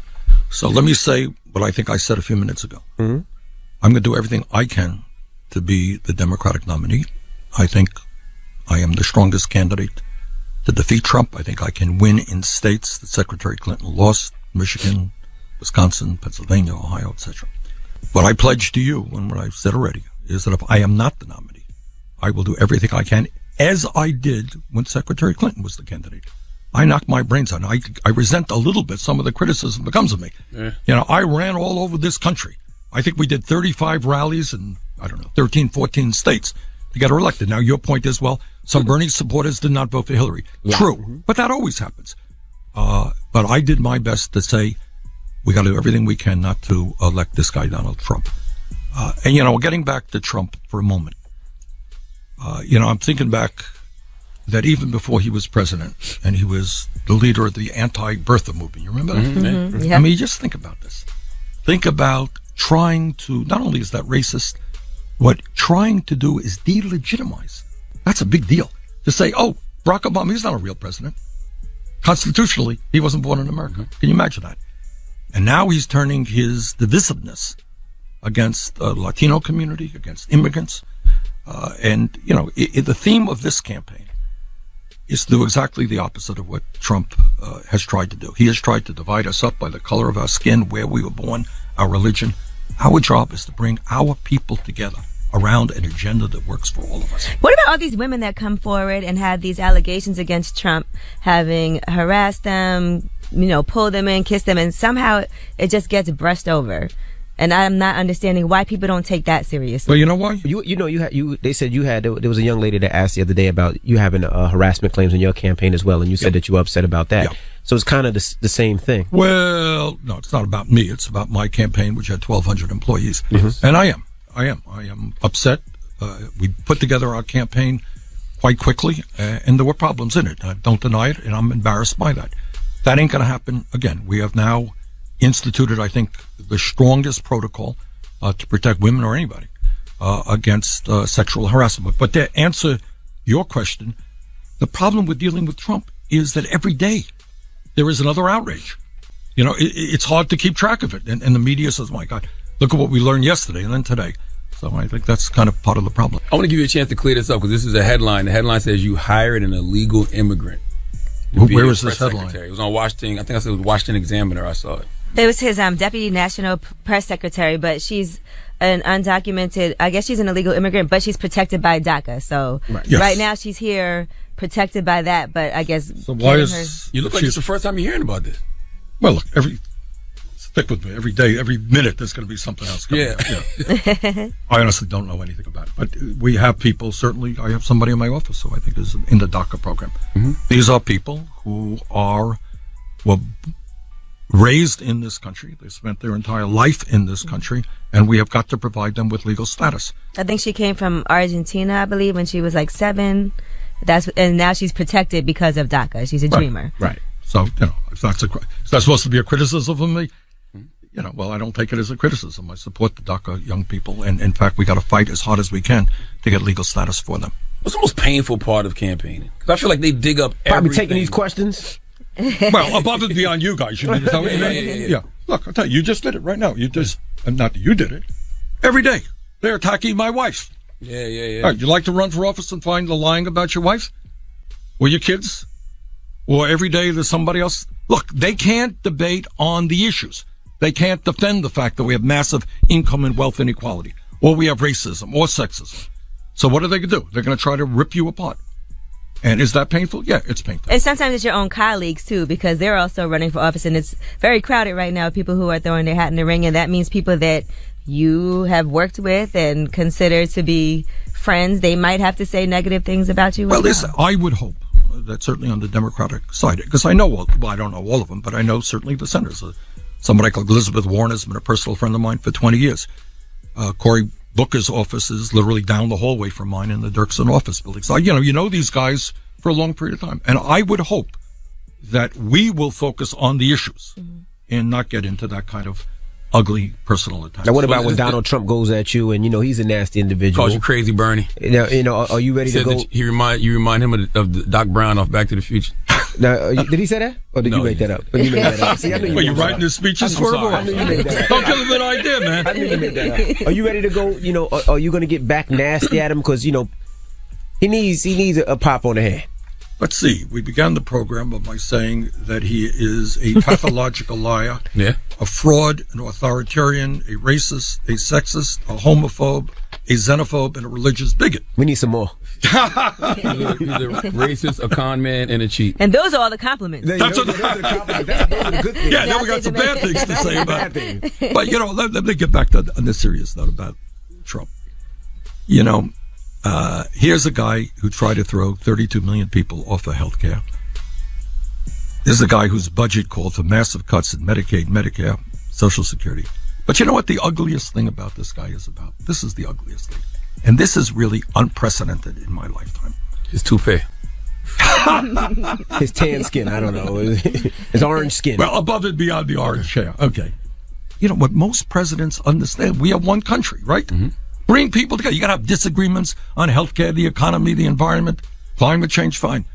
So let me say what I think I said a few minutes ago. Mm-hmm. I'm going to do everything I can to be the Democratic nominee. I think I am the strongest candidate to defeat Trump. I think I can win in states that Secretary Clinton lost: Michigan, Wisconsin, Pennsylvania, Ohio, etc. What I pledge to you, and what I've said already, is that if I am not the nominee, I will do everything I can, as I did when Secretary Clinton was the candidate. I knocked my brains out. I resent a little bit some of the criticism that comes of me. Yeah. I ran all over this country. I think we did 35 rallies in, 13, 14 states to get her elected. Now, your point is, well, some Bernie supporters did not vote for Hillary. Yeah. True. Mm-hmm. But that always happens. But I did my best to say, we got to do everything we can not to elect this guy, Donald Trump. And getting back to Trump for a moment, I'm thinking back that even before he was president and he was the leader of the anti-birther movement, you remember that? Mm-hmm. Yeah. I mean, just think about this. Think about trying to, not only is that racist, what trying to do is delegitimize. That's a big deal. To say, oh, Barack Obama, he's not a real president. Constitutionally, he wasn't born in America. Mm-hmm. Can you imagine that? And now he's turning his divisiveness against the Latino community, against immigrants. The theme of this campaign is to do exactly the opposite of what Trump has tried to do. He has tried to divide us up by the color of our skin, where we were born, our religion. Our job is to bring our people together around an agenda that works for all of us. What about all these women that come forward and have these allegations against Trump, having harassed them, pull them in, kiss them, and somehow it just gets brushed over? And I'm not understanding why people don't take that seriously. Well, you know why? They said there was a young lady that asked the other day about you having harassment claims in your campaign as well, and you said that you were upset about that. Yeah. So it's kind of the same thing. Well, no, it's not about me. It's about my campaign, which had 1,200 employees. Mm-hmm. And I am upset. We put together our campaign quite quickly, and there were problems in it. I don't deny it, and I'm embarrassed by that. That ain't going to happen again. We have now instituted, I think, the strongest protocol to protect women or anybody against sexual harassment. But to answer your question, the problem with dealing with Trump is that every day there is another outrage. You know, it's hard to keep track of it. And the media says, my God, look at what we learned yesterday and then today. So I think that's kind of part of the problem. I want to give you a chance to clear this up because this is a headline. The headline says you hired an illegal immigrant. Where is this headline? Secretary. It was on Washington. I think I said it was Washington Examiner. I saw it. It was his deputy national press secretary, but she's an undocumented, I guess she's an illegal immigrant, but she's protected by DACA. So right now she's here protected by that, but I guess. So why is. You look like it's the first time you're hearing about this. Well, look, stick with me. Every day, every minute, there's going to be something else coming up. Yeah. I honestly don't know anything about it. But we have people, certainly, I have somebody in my office who I think is in the DACA program. Mm-hmm. These are people who are, raised in this country. They spent their entire life in this country, and we have got to provide them with legal status. I think she came from Argentina, I believe, when she was like 7. And now she's protected because of DACA. She's a dreamer. Right. So, if that's is that supposed to be a criticism of me? Well, I don't take it as a criticism. I support the DACA young people, and in fact, we got to fight as hard as we can to get legal status for them. What's the most painful part of campaigning? Because I feel like they dig up Probably taking these questions. Well, above and beyond you guys. You mean, yeah. Look, I'll tell you, you just did it right now. You just, not that you did it. Every day, they're attacking my wife. Yeah. All right, you like to run for office and find the lying about your wife? Or your kids? Or every day there's somebody else? Look, they can't debate on the issues. They can't defend the fact that we have massive income and wealth inequality, or we have racism or sexism. So what are they going to do? They're going to try to rip you apart. And is that painful? Yeah, it's painful. And sometimes it's your own colleagues, too, because they're also running for office, and it's very crowded right now, people who are throwing their hat in the ring, and that means people that you have worked with and consider to be friends, they might have to say negative things about you. Well, listen, I would hope that certainly on the Democratic side, because I know, I don't know all of them, but I know certainly the senators. Somebody like Elizabeth Warren has been a personal friend of mine for 20 years. Cory Booker's office is literally down the hallway from mine in the Dirksen office building. So, you know these guys for a long period of time. And I would hope that we will focus on the issues and not get into that kind of ugly personal attack. Now, what about when Donald Trump goes at you and, he's a nasty individual? Calls you crazy, Bernie. Now, are you ready to go? You remind him of Doc Brown off Back to the Future. Now, did he say that? Or did you make that up? You made that up. See, I knew you writing his speeches for him? Don't give him an idea, man. I knew you made that up. Are you ready to go? Are you going to get back nasty at him? Because, he needs a pop on the head. Let's see. We began the program by saying that he is a pathological liar, a fraud, an authoritarian, a racist, a sexist, a homophobe, a xenophobe, and a religious bigot. We need some more. He's a racist, a con man, and a cheat. And those are all the compliments. Those are the good things. Yeah, now we got some bad things to say about it. But, let me get back to on the serious note about Trump. Here's a guy who tried to throw 32 million people off of health care. This is a guy whose budget called for massive cuts in Medicaid, Medicare, Social Security. But you know what the ugliest thing about this guy is about? This is the ugliest thing. And this is really unprecedented in my lifetime. His toupee. His tan skin, I don't know. His orange skin. Well, above and beyond the orange hair. Okay. What most presidents understand, we have one country, right? Mm-hmm. Bring people together. You got to have disagreements on healthcare, the economy, the environment, climate change, fine.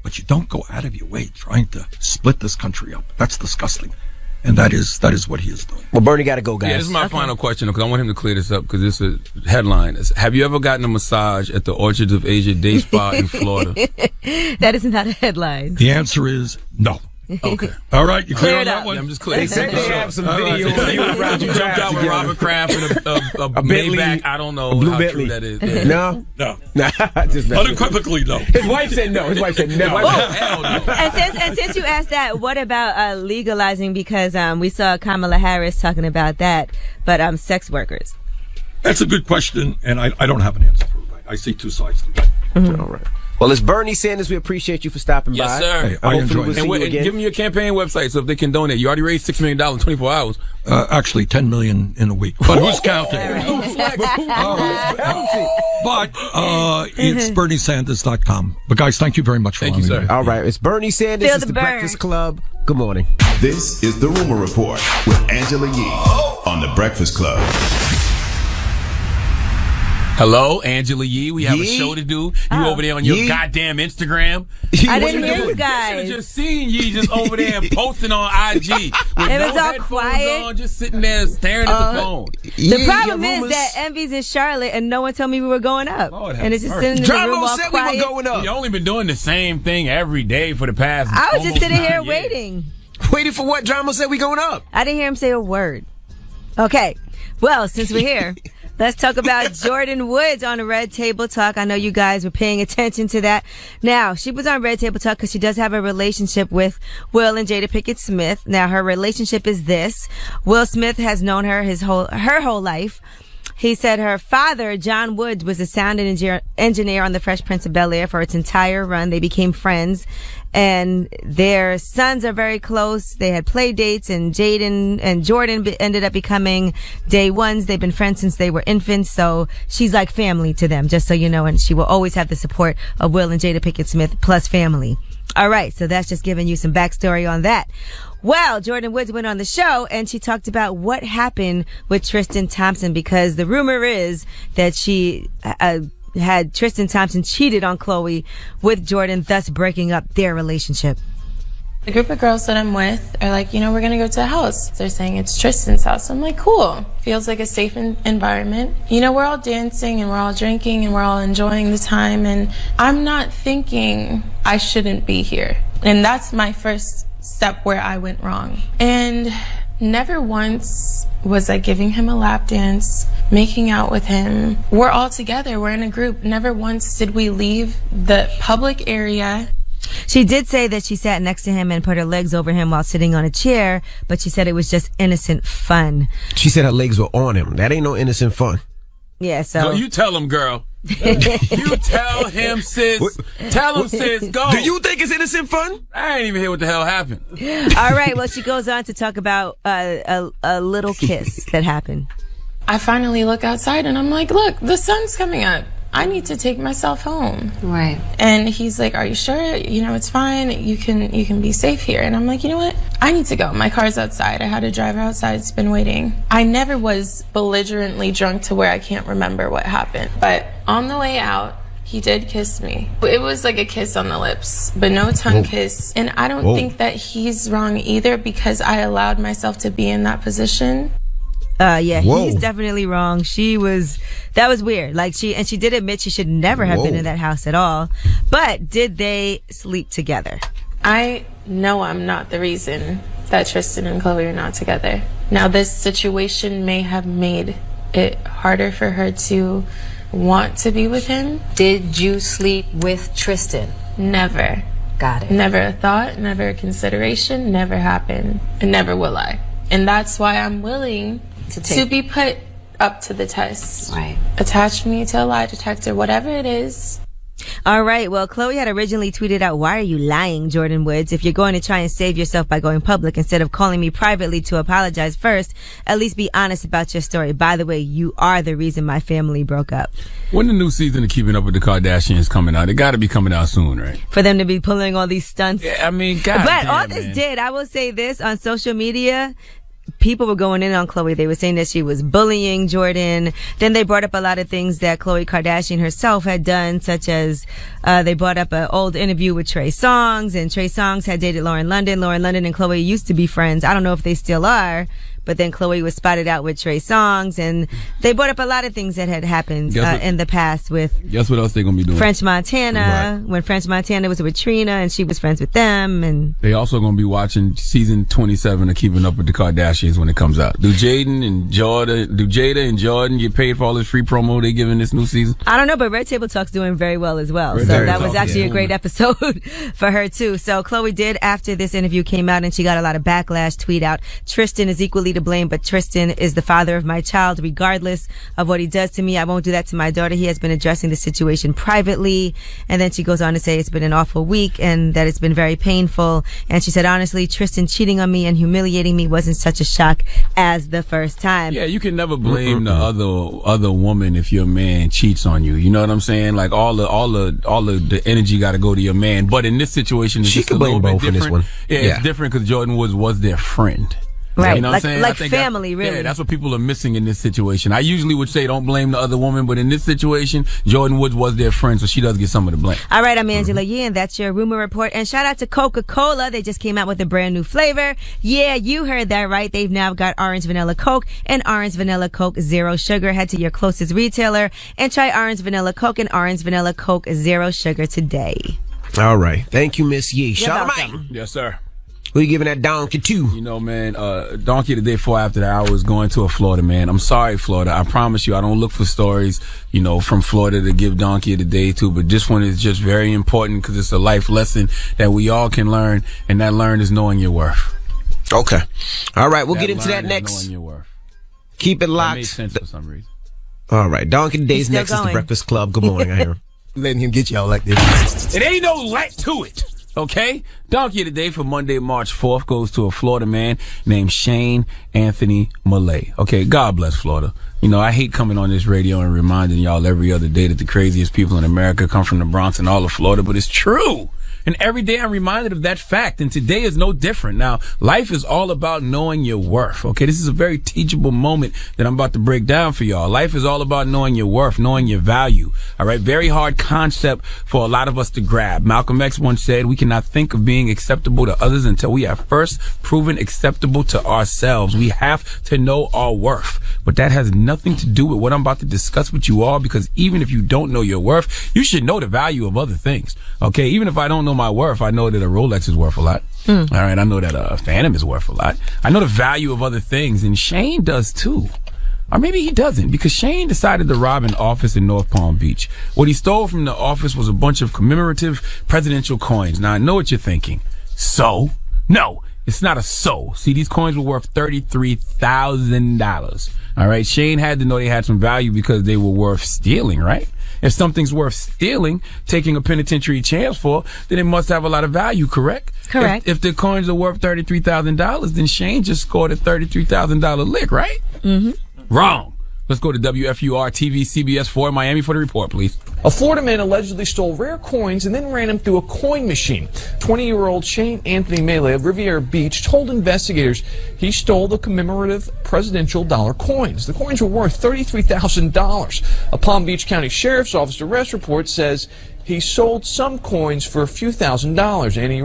But you don't go out of your way trying to split this country up. That's disgusting. And that is what he is doing. Well, Bernie got to go, guys. Yeah, this is my final question, because I want him to clear this up, because this is a headline. Have you ever gotten a massage at the Orchards of Asia Day Spa in Florida? That is not a headline. The answer is no. Okay. All right, you clear on that one? Yeah, I'm just clear. They said they have some video of you and Roger jumped out with Robert Kraft and a Maybach. I don't know how true that is. Yeah. No. Just unequivocally, no. His wife said no. Hell no. And since you asked that, what about legalizing? Because we saw Kamala Harris talking about that, but sex workers. That's a good question, and I don't have an answer for it. I see two sides to it. Mm-hmm. All right. Well, it's Bernie Sanders. We appreciate you for stopping by. Yes, sir. Hey, I enjoyed We'll it. see you And again. give them your campaign website so if they can donate. You already raised $6 million in 24 hours. Actually, 10 million in a week. But who's counting? But it's BernieSanders.com. But guys, thank you very much for Thank you, allowing sir. me. All right, it's Bernie Sanders. Feel It's the the burn. Breakfast Club. Good morning. This is the Rumor Report with Angela Yee on the Breakfast Club. Hello, Angela Yee. We have a Yee? show to do. You over there on your Yee? goddamn Instagram. I didn't hear you I guys. just seen Yee just over there posting on IG with It was no all headphones quiet. on, just sitting there staring at the phone. The problem is that Envy's in Charlotte and no one told me we were going up. And it's just sitting in the room all quiet. You only been doing the same thing every day for the past. I was just almost sitting 9 here years. waiting. Waiting for what? Drama said we going up. I didn't hear him say a word. Okay. Well, since we're here, let's talk about Jordan Woods on Red Table Talk. I know you guys were paying attention to that. Now, she was on Red Table Talk because she does have a relationship with Will and Jada Pinkett Smith. Now, her relationship is this. Will Smith has known her her whole life. He said her father, John Woods, was a sound engineer on The Fresh Prince of Bel-Air for its entire run. They became friends, and their sons are very close. They had play dates, and Jaden and Jordan ended up becoming day ones. They've been friends since they were infants, so she's like family to them, just so you know, and she will always have the support of Will and Jada Pinkett Smith plus family. All right, so that's just giving you some backstory on that. Well, Jordan Woods went on the show and she talked about what happened with Tristan Thompson, because the rumor is that she had Tristan Thompson cheated on Khloe with Jordan, thus breaking up their relationship. The group of girls that I'm with are like, you know, we're going to go to a house. They're saying it's Tristan's house. I'm like, cool. Feels like a safe environment. You know, we're all dancing and we're all drinking and we're all enjoying the time. And I'm not thinking I shouldn't be here. And that's my first step where I went wrong. And never once was I giving him a lap dance, making out with him. We're all together. We're in a group. Never once did we leave the public area. She did say that she sat next to him and put her legs over him while sitting on a chair, but she said it was just innocent fun. She said her legs were on him. That ain't no innocent fun. Yeah, so. No, you tell him, girl. You tell him, sis. Tell him, sis. Go. Do you think it's innocent fun? I ain't even hear what the hell happened. All right, well, she goes on to talk about a little kiss that happened. I finally look outside and I'm like, look, the sun's coming up. I need to take myself home. Right. And he's like, are you sure? You know, it's fine. You can be safe here. And I'm like, you know what? I need to go. My car's outside. I had a driver outside. It's been waiting. I never was belligerently drunk to where I can't remember what happened. But on the way out, he did kiss me. It was like a kiss on the lips, but no tongue kiss. And I don't think that he's wrong either, because I allowed myself to be in that position. Yeah, he's definitely wrong. That was weird. Like she did admit she should never have been in that house at all. But did they sleep together? I know I'm not the reason that Tristan and Khloe are not together. Now, this situation may have made it harder for her to want to be with him. Did you sleep with Tristan? Never. Got it. Never a thought, never a consideration, never happened, and never will I. And that's why I'm willing to be put up to the test. Right. Attach me to a lie detector, whatever it is. All right. Well, Khloe had originally tweeted out, "Why are you lying, Jordan Woods? If you're going to try and save yourself by going public instead of calling me privately to apologize first, at least be honest about your story. By the way, you are the reason my family broke up." When the new season of Keeping Up with the Kardashians coming out? It got to be coming out soon, right? For them to be pulling all these stunts. Yeah, I mean, God But damn, all this man. did, I will say this, on social media, people were going in on Khloe. They were saying that she was bullying Jordan. Then they brought up a lot of things that Khloe Kardashian herself had done, such as they brought up an old interview with Trey Songz, and Trey Songz had dated Lauren London. Lauren London and Khloe used to be friends. I don't know if they still are, but then Khloe was spotted out with Trey Songz, and they brought up a lot of things that had happened in the past with Guess what else they're going to be doing? French Montana, when French Montana was with Trina and she was friends with them. And They also going to be watching season 27 of Keeping Up with the Kardashians Strings when it comes out? Do Jada and Jordan get paid for all this free promo they giving this new season? I don't know, but Red Table Talk's doing very well as well. Red So Table that was Talk, actually yeah. a great episode for her too. So Khloe did, after this interview came out and she got a lot of backlash, tweet out, Tristan is equally to blame, but Tristan is the father of my child. Regardless of what he does to me, I won't do that to my daughter. He has been addressing the situation privately. And then she goes on to say it's been an awful week and that it's been very painful. And she said, honestly, Tristan cheating on me and humiliating me wasn't such a shock as the first time. Yeah, you can never blame the other woman if your man cheats on you. You know what I'm saying? Like all the energy got to go to your man. But in this situation, it's She just can a little blame bit both in different. this one. Yeah, Yeah. it's different because Jordan Woods was their friend. Right, You know what I'm saying? like I think family, really. Yeah, that's what people are missing in this situation. I usually would say don't blame the other woman, but in this situation, Jordan Woods was their friend, so she does get some of the blame. All right, I'm Angela Yee, and that's your rumor report. And shout out to Coca-Cola. They just came out with a brand new flavor. Yeah, you heard that right. They've now got Orange Vanilla Coke and Orange Vanilla Coke Zero Sugar. Head to your closest retailer and try Orange Vanilla Coke and Orange Vanilla Coke Zero Sugar today. All right. Thank you, Miss Yee. You're Charlamagne. welcome. Yes, sir. Who you giving that donkey to? You know, man, donkey the day before after that, I was going to a Florida, man. I'm sorry, Florida. I promise you, I don't look for stories, you know, from Florida to give donkey of the day to, but this one is just very important because it's a life lesson that we all can learn, and that learn is knowing your worth. Okay. All right, we'll That get into that learn is next. Knowing your worth. Keep it That locked. made sense for some reason. All right. Donkey Days still next is the going. Breakfast Club. Good morning. I hear him. Letting him get y'all like this. It ain't no let to it. Okay? Donkey of the day for Monday, March 4th goes to a Florida man named Shane Anthony Millay. Okay, God bless Florida. You know, I hate coming on this radio and reminding y'all every other day that the craziest people in America come from the Bronx and all of Florida, but it's true. And every day I'm reminded of that fact, and today is no different. Now, life is all about knowing your worth, okay? This is a very teachable moment that I'm about to break down for y'all. Life is all about knowing your worth, knowing your value, all right? Very hard concept for a lot of us to grab. Malcolm X once said, we cannot think of being acceptable to others until we have first proven acceptable to ourselves. We have to know our worth. But that has nothing to do with what I'm about to discuss with you all, because even if you don't know your worth, you should know the value of other things, okay? Even if I don't know my worth, I know that a Rolex is worth a lot. All right, I know that a Phantom is worth a lot. I know the value of other things, and Shane does too. Or maybe he doesn't, because Shane decided to rob an office in North Palm Beach. What he stole from the office was a bunch of commemorative presidential coins. Now, I know what you're thinking. So? No, it's not a so. See, these coins were worth $33,000. All right, Shane had to know they had some value because they were worth stealing, right? If something's worth stealing, taking a penitentiary chance for, then it must have a lot of value, correct? Correct. If the coins are worth $33,000, then Shane just scored a $33,000 lick, right? Mm-hmm. Wrong. Let's go to WFUR TV CBS 4 Miami for the report, please. A Florida man allegedly stole rare coins and then ran them through a coin machine. 20-year-old Shane Anthony Millay of Riviera Beach told investigators he stole the commemorative presidential dollar coins. The coins were worth $33,000. A Palm Beach County Sheriff's Office arrest report says he sold some coins for a few $1,000s, and he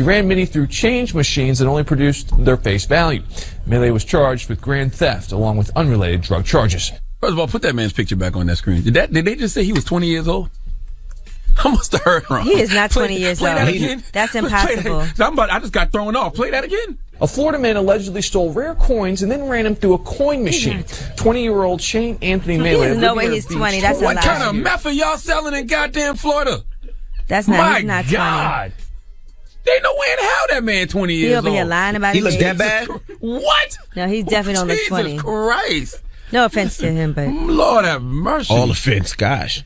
ran many through change machines that only produced their face value. Millay was charged with grand theft along with unrelated drug charges. First of all, put that man's picture back on that screen. Did they just say he was 20 years old? I must have heard wrong. He is not 20 years play old. That again. That's impossible. I just got thrown off. Play that again. A Florida man allegedly stole rare coins and then ran them through a coin machine. 20-year-old Shane Anthony Millay. There's no way he's 20. That's a lie. What kind of meth are y'all selling in goddamn Florida? That's not. My He's not 20. God. There ain't no way in hell that man 20 years He old. over here lying about He his look age. that bad? What? No, he's definitely don't look 20. Jesus Christ. No offense to him, but Lord have mercy. All offense, gosh.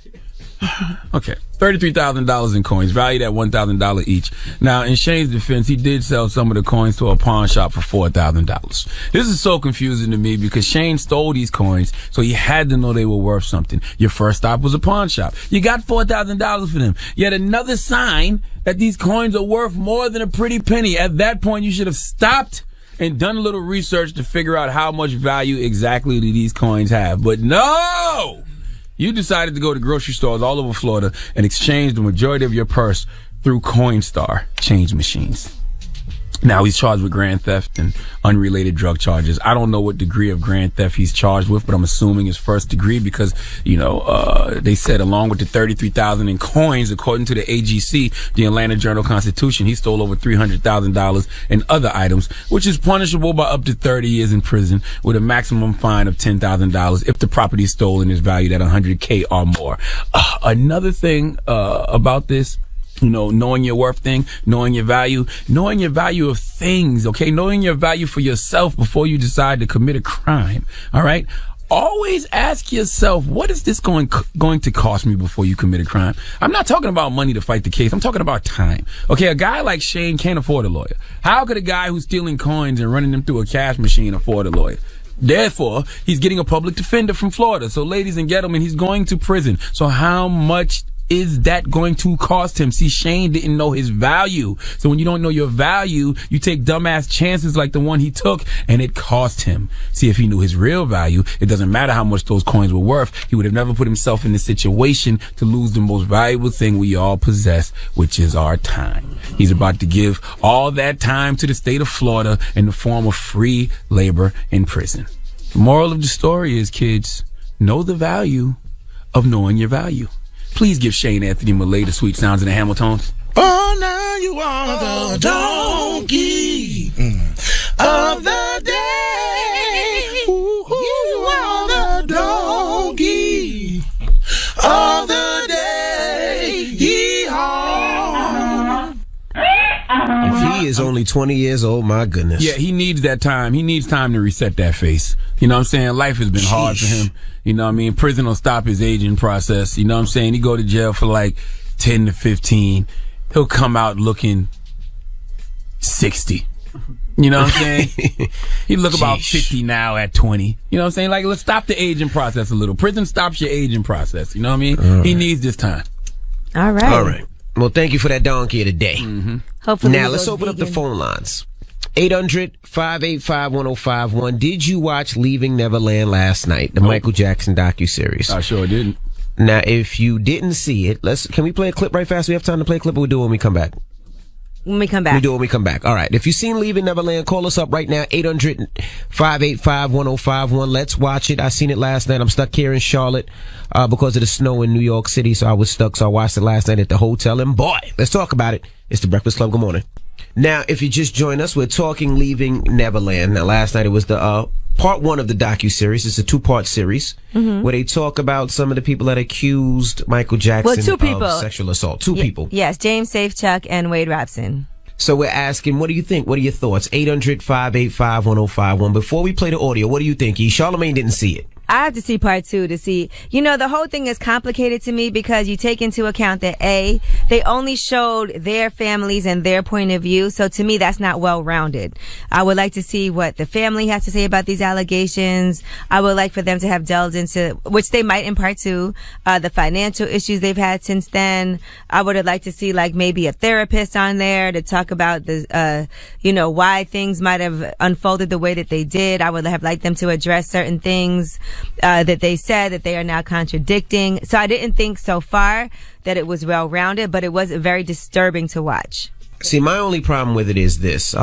Okay, $33,000 in coins, valued at $1,000 each. Now, in Shane's defense, he did sell some of the coins to a pawn shop for $4,000. This is so confusing to me because Shane stole these coins, so he had to know they were worth something. Your first stop was a pawn shop. You got $4,000 for them. Yet another sign that these coins are worth more than a pretty penny. At that point, you should have stopped and done a little research to figure out how much value exactly do these coins have. But no! You decided to go to grocery stores all over Florida and exchange the majority of your purse through Coinstar change machines. Now he's charged with grand theft and unrelated drug charges. I don't know what degree of grand theft he's charged with, but I'm assuming it's first degree because, they said along with the $33,000 in coins, according to the AGC, the Atlanta Journal-Constitution, he stole over $300,000 in other items, which is punishable by up to 30 years in prison with a maximum fine of $10,000 if the property stolen is valued at $100K or more. Another thing about this, knowing your worth thing, knowing your value of things, okay? Knowing your value for yourself before you decide to commit a crime, all right? Always ask yourself, what is this going to cost me before you commit a crime? I'm not talking about money to fight the case. I'm talking about time. Okay, a guy like Shane can't afford a lawyer. How could a guy who's stealing coins and running them through a cash machine afford a lawyer? Therefore, he's getting a public defender from Florida. So, ladies and gentlemen, he's going to prison. So how much is that going to cost him? See, Shane didn't know his value. So when you don't know your value, you take dumbass chances like the one he took, and it cost him. See, if he knew his real value, it doesn't matter how much those coins were worth. He would have never put himself in the situation to lose the most valuable thing we all possess, which is our time. He's about to give all that time to the state of Florida in the form of free labor in prison. The moral of the story is, kids, know the value of knowing your value. Please give Shane Anthony Malay the sweet sounds of the Hamiltons. Oh, now you are the donkey of the day. Ooh, you are the donkey of the day. Yee-haw. If he is only 20 years old, my goodness. Yeah, he needs that time. He needs time to reset that face. You know what I'm saying? Life has been hard for him. You know what I mean? Prison will stop his aging process. You know what I'm saying? He go to jail for like 10 to 15. He'll come out looking 60. You know what I'm saying? He look about 50 now at 20. You know what I'm saying? Like, let's stop the aging process a little. Prison stops your aging process. You know what I mean? Right. He needs this time. All right. All right. Well, thank you for that donkey of the day. Mm-hmm. Hopefully now, let's open up the phone lines. 800-585-1051. Did you watch Leaving Neverland last night, the Michael Jackson docuseries? I sure didn't. Now, if you didn't see it, can we play a clip right fast? We have time to play a clip, or we'll do it when we come back? When we come back. We do it when we come back. All right. If you've seen Leaving Neverland, call us up right now, 800-585-1051. Let's watch it. I seen it last night. I'm stuck here in Charlotte because of the snow in New York City, so I was stuck. So I watched it last night at the hotel. And boy, let's talk about it. It's the Breakfast Club. Good morning. Now, if you just joined us, we're talking Leaving Neverland. Now, last night it was the part one of the docuseries. It's a two-part series where they talk about some of the people that accused Michael Jackson of sexual assault. Two people. Yes, James Safechuck and Wade Robson. So we're asking, what do you think? What are your thoughts? 800-585-1051. Before we play the audio, what do you think? Charlamagne didn't see it. I have to see part two to see. The whole thing is complicated to me because you take into account that they only showed their families and their point of view. So to me, that's not well rounded. I would like to see what the family has to say about these allegations. I would like for them to have delved into, which they might in part two, the financial issues they've had since then. I would have liked to see like maybe a therapist on there to talk about the, why things might have unfolded the way that they did. I would have liked them to address certain things that they said that they are now contradicting. So I didn't think so far that it was well-rounded, but it was very disturbing to watch. See, my only problem with it is this.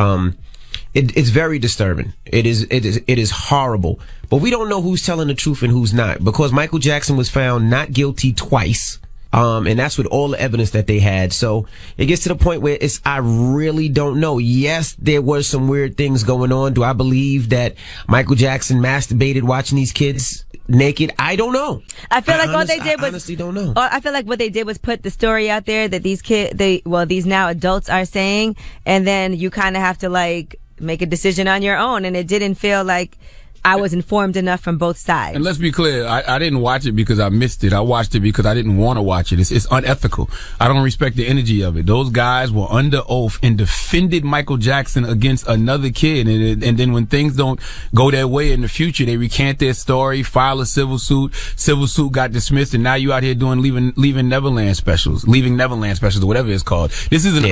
It's very disturbing. It is horrible. But we don't know who's telling the truth and who's not, because Michael Jackson was found not guilty twice. And that's with all the evidence that they had. So it gets to the point where I really don't know. Yes, there were some weird things going on. Do I believe that Michael Jackson masturbated watching these kids naked? I don't know. I feel like I honestly don't know. I feel like what they did was put the story out there that these these now adults are saying, and then you kind of have to like make a decision on your own. And it didn't feel like I was informed enough from both sides. And let's be clear, I didn't watch it because I missed it. I watched it because I didn't want to watch it. It's unethical. I don't respect the energy of it. Those guys were under oath and defended Michael Jackson against another kid. And then when things don't go their way in the future, they recant their story, file a civil suit. Civil suit got dismissed, and now you out here doing Leaving Neverland specials, or whatever it's called. This is an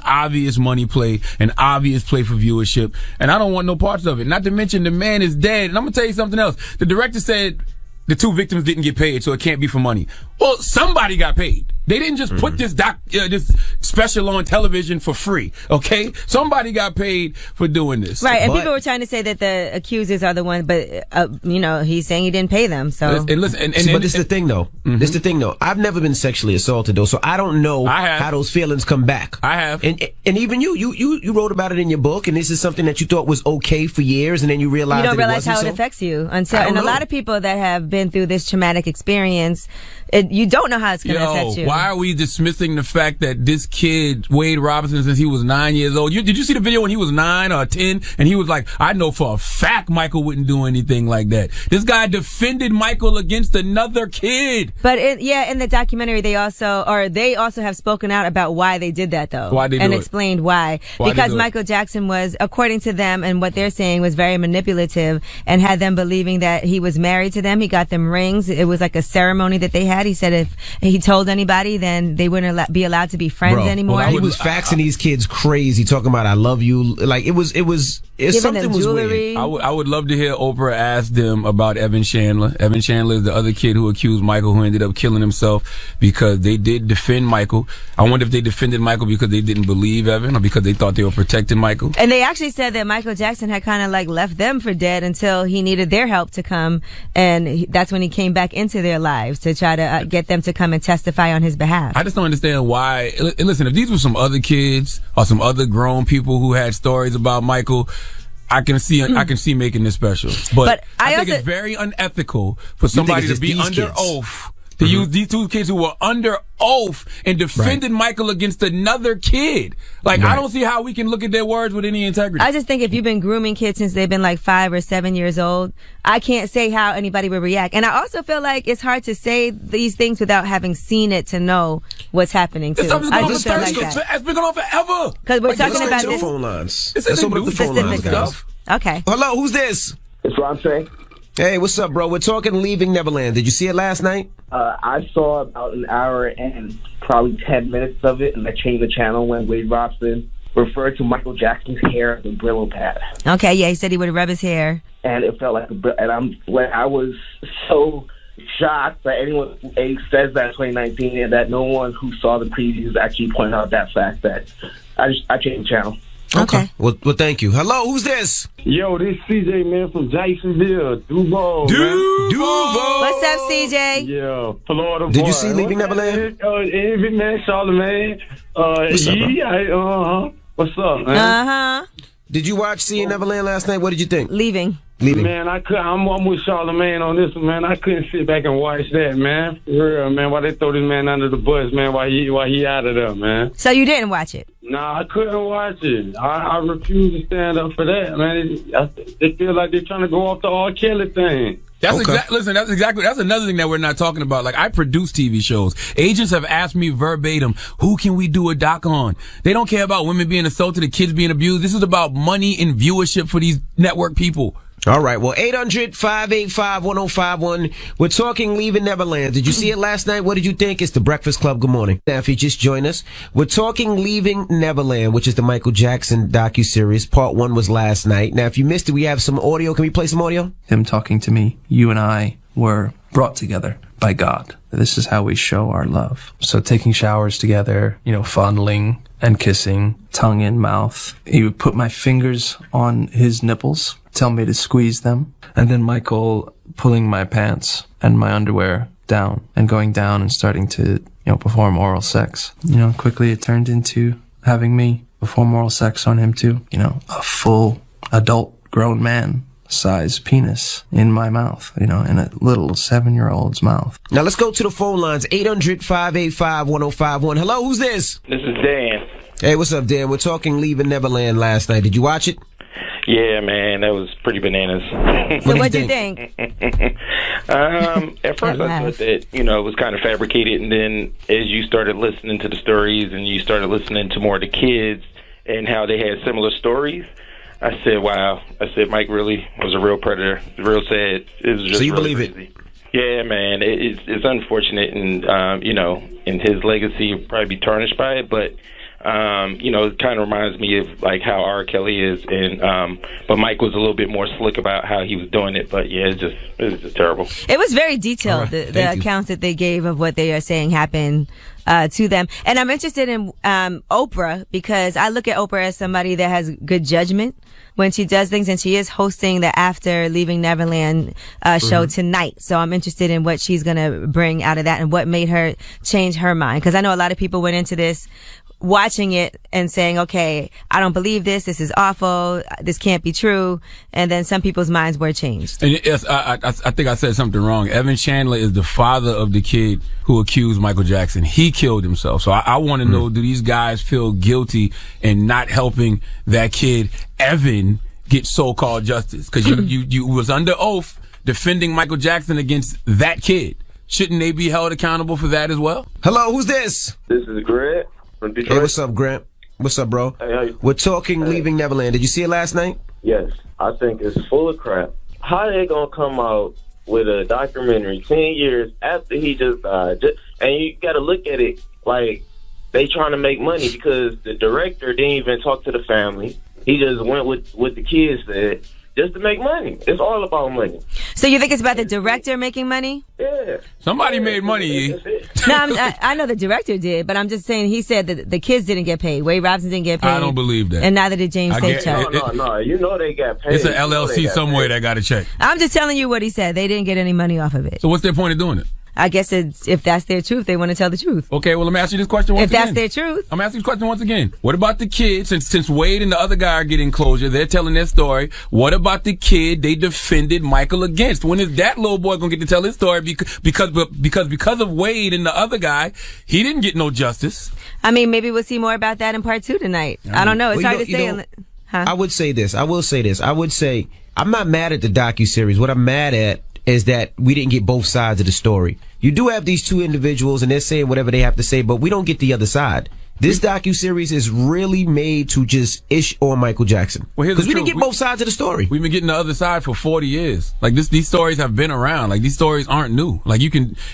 obvious money play, an obvious play for viewership, and I don't want no parts of it. Not to mention the man is dead. And I'm going to tell you something else. The director said the two victims didn't get paid, so it can't be for money. Well, somebody got paid. They didn't just put this this special on television for free, okay? Somebody got paid for doing this. Right, and people were trying to say that the accusers are the ones, but, he's saying he didn't pay them, so. But this is the thing, though. This is the thing, though. I've never been sexually assaulted, though, so I don't know how those feelings come back. I have. And even you wrote about it in your book, and this is something that you thought was okay for years, and then you realized you don't realize how it so? affects you until, and a lot of people that have been through this traumatic experience, you don't know how it's going to affect you. Why are we dismissing the fact that this kid, Wade Robinson, since he was 9 years old, did you see the video when he was 9 or 10? And he was like, I know for a fact Michael wouldn't do anything like that. This guy defended Michael against another kid. But in the documentary, they also have spoken out about why they did that, though. Why they do and it? Explained why. Because Michael Jackson was, according to them and what they're saying, was very manipulative and had them believing that he was married to them. He got them rings. It was like a ceremony that they had. He said if he told anybody, then they wouldn't be allowed to be friends anymore. He was faxing these kids crazy, talking about "I love you." Like something was weird. I would love to hear Oprah ask them about Evan Chandler. Evan Chandler is the other kid who accused Michael, who ended up killing himself because they did defend Michael. I wonder if they defended Michael because they didn't believe Evan or because they thought they were protecting Michael. And they actually said that Michael Jackson had kind of like left them for dead until he needed their help to come, and that's when he came back into their lives to try to get them to come and testify on his behalf. I just don't understand why. Listen, if these were some other kids or some other grown people who had stories about Michael, I can see making this special. But I think it's very unethical for somebody to be under oath to use these two kids who were under oath and defended Michael against another kid. Like, I don't see how we can look at their words with any integrity. I just think if you've been grooming kids since they've been like 5 or 7 years old, I can't say how anybody would react. And I also feel like it's hard to say these things without having seen it to know what's happening too. I just feel like that. It's been going on forever. Because we're talking about this. Phone lines. Let's open up the phone lines, guys. Okay. Hello, who's this? It's Ron. Hey, what's up, bro? We're talking Leaving Neverland. Did you see it last night? I saw about an hour and probably 10 minutes of it, and I changed the channel when Wade Robson referred to Michael Jackson's hair as a Brillo pad. Okay, yeah, he said he would rub his hair. And it felt like I was so shocked that anyone who says that in 2019 and that no one who saw the previews actually pointed out that fact that I changed the channel. Okay. Well, thank you. Hello, who's this? Yo, this CJ, man, from Jacksonville. Duval. What's up, CJ? Yeah, Florida. Did you see Leaving Neverland? Envy, man, Charlamagne. What's up, man? Did you watch Seeing Neverland last night? What did you think? Leaving. Man, I'm with Charlamagne on this one, man. I couldn't sit back and watch that, man. For real, man. Why they throw this man under the bus, man? Why he out of there, man? So you didn't watch it? Nah, I couldn't watch it. I refuse to stand up for that, man. They feel like they're trying to go off the R. Kelly thing. That's another thing that we're not talking about. Like, I produce TV shows. Agents have asked me verbatim, who can we do a doc on? They don't care about women being assaulted and kids being abused. This is about money and viewership for these network people. All right. Well, 800-585-1051. We're talking Leaving Neverland. Did you see it last night? What did you think? It's the Breakfast Club. Good morning. Now, if you just joined us, we're talking Leaving Neverland, which is the Michael Jackson docuseries. Part 1 was last night. Now, if you missed it, we have some audio. Can we play some audio? Him talking to me. You and I were brought together by God. This is how we show our love. So taking showers together, fondling and kissing, tongue in mouth. He would put my fingers on his nipples, tell me to squeeze them, and then Michael pulling my pants and my underwear down and going down and starting to, perform oral sex. Quickly it turned into having me perform oral sex on him too. A full adult grown man size penis in my mouth, in a little 7-year-old's mouth. Now let's go to the phone lines. 800-585-1051. Hello, who's this? This is Dan. Hey, what's up, Dan? We're talking Leaving Neverland last night. Did you watch it? Yeah, man, that was pretty bananas. So what'd you think? At first I thought that, it was kind of fabricated, and then as you started listening to the stories and you started listening to more of the kids and how they had similar stories, I said, wow. I said, Mike really was a real predator. Real sad. It was just so you really believe crazy. it? Yeah, man. It's unfortunate, and, and his legacy will probably be tarnished by it, but You know, it kind of reminds me of like how R. Kelly is, and but Mike was a little bit more slick about how he was doing it. But yeah, it was just terrible. It was very detailed, the accounts that they gave of what they are saying happened to them. And I'm interested in Oprah, because I look at Oprah as somebody that has good judgment when she does things, and she is hosting the After Leaving Neverland show tonight. So I'm interested in what she's going to bring out of that and what made her change her mind. Because I know a lot of people went into this watching it and saying, okay, I don't believe this. This is awful. This can't be true. And then some people's minds were changed. And yes, I think I said something wrong. Evan Chandler is the father of the kid who accused Michael Jackson. He killed himself. So I want to know, do these guys feel guilty in not helping that kid, Evan, get so-called justice? Because you was under oath defending Michael Jackson against that kid. Shouldn't they be held accountable for that as well? Hello, who's this? This is Grant from Detroit. Hey, what's up, Grant? What's up, bro? Hey, we're talking Leaving Neverland. Did you see it last night? Yes. I think it's full of crap. How they gonna come out with a documentary 10 years after he just died? And you gotta look at it like they trying to make money, because the director didn't even talk to the family. He just went with what the kids said, just to make money. It's all about money. So you think it's about the director making money? Yeah. Somebody made money. No, I know the director did, but I'm just saying he said that the kids didn't get paid. Wade Robson didn't get paid. I don't believe that. And neither did James Safechuck. No. You know they got paid. It's an LLC somewhere that got a check. I'm just telling you what he said. They didn't get any money off of it. So what's their point of doing it? I guess if that's their truth, they want to tell the truth. Okay, well, let me ask you this question once again. If that's their truth. I'm asking this question once again. What about the kid? Since Wade and the other guy are getting closure, they're telling their story. What about the kid they defended Michael against? When is that little boy going to get to tell his story? Because of Wade and the other guy, he didn't get no justice. I mean, maybe we'll see more about that in part 2 tonight. I don't know. It's hard to say. I would say this. I will say this. I would say I'm not mad at the docuseries. What I'm mad at is that we didn't get both sides of the story. You do have these two individuals and they're saying whatever they have to say, but we don't get the other side. This docuseries is really made to just ish on Michael Jackson. Because we didn't get both sides of the story. We've been getting the other side for 40 years. Like these stories have been around. Like these stories aren't new. Like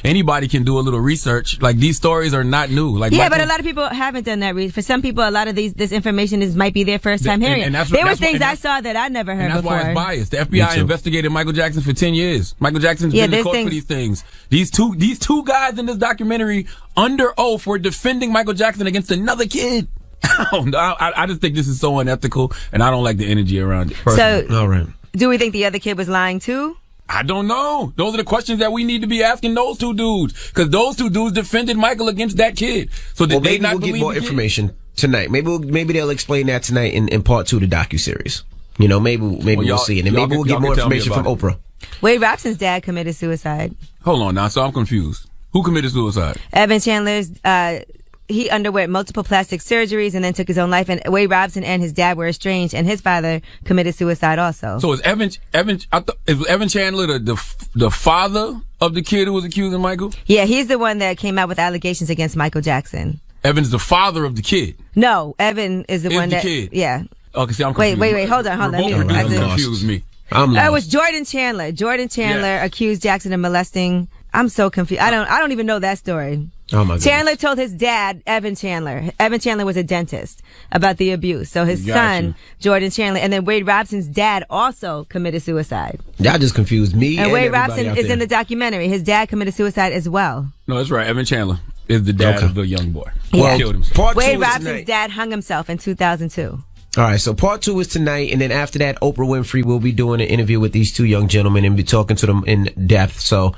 anybody can do a little research. Like these stories are not new. Like but a lot of people haven't done that research. For some people, a lot of this information might be their first time hearing it. There were things I saw that I never heard before. And that's why it's biased. The FBI investigated Michael Jackson for 10 years. Michael Jackson's been in court for these things. These two guys in this documentary under oath were defending Michael Jackson against another kid. I just think this is so unethical, and I don't like the energy around it. So, all right. Do we think the other kid was lying too? I don't know. Those are the questions that we need to be asking those two dudes, because those two dudes defended Michael against that kid. So did they not we'll believe get more information tonight. Maybe they'll explain that tonight in part 2 of the docuseries. You know, maybe we'll see it, and maybe we'll get more information from Oprah. Wade Robson's dad committed suicide. Hold on now, so I'm confused. Who committed suicide? Evan Chandler's. He underwent multiple plastic surgeries and then took his own life. And Wade Robson and his dad were estranged, and his father committed suicide also. So is Evan Chandler the father of the kid who was accusing Michael? Yeah, he's the one that came out with allegations against Michael Jackson. Evan's the father of the kid. No, Evan is the one that. Kid. Yeah. Okay, see, I'm confused. Wait, hold on. Confused me. I'm lost. It was Jordan Chandler. Jordan Chandler accused Jackson of molesting. I'm so confused. I don't even know that story. Oh my God. Chandler told his dad, Evan Chandler was a dentist, about the abuse. So his son, Jordan Chandler, and then Wade Robson's dad also committed suicide. Y'all just confused me. And Wade Robson is in the documentary. His dad committed suicide as well. No, that's right. Evan Chandler is the dad of the young boy. Yeah. Killed himself. Wade Robson's dad hung himself in 2002. All right, so part 2 is tonight, and then after that, Oprah Winfrey will be doing an interview with these two young gentlemen and be talking to them in depth. So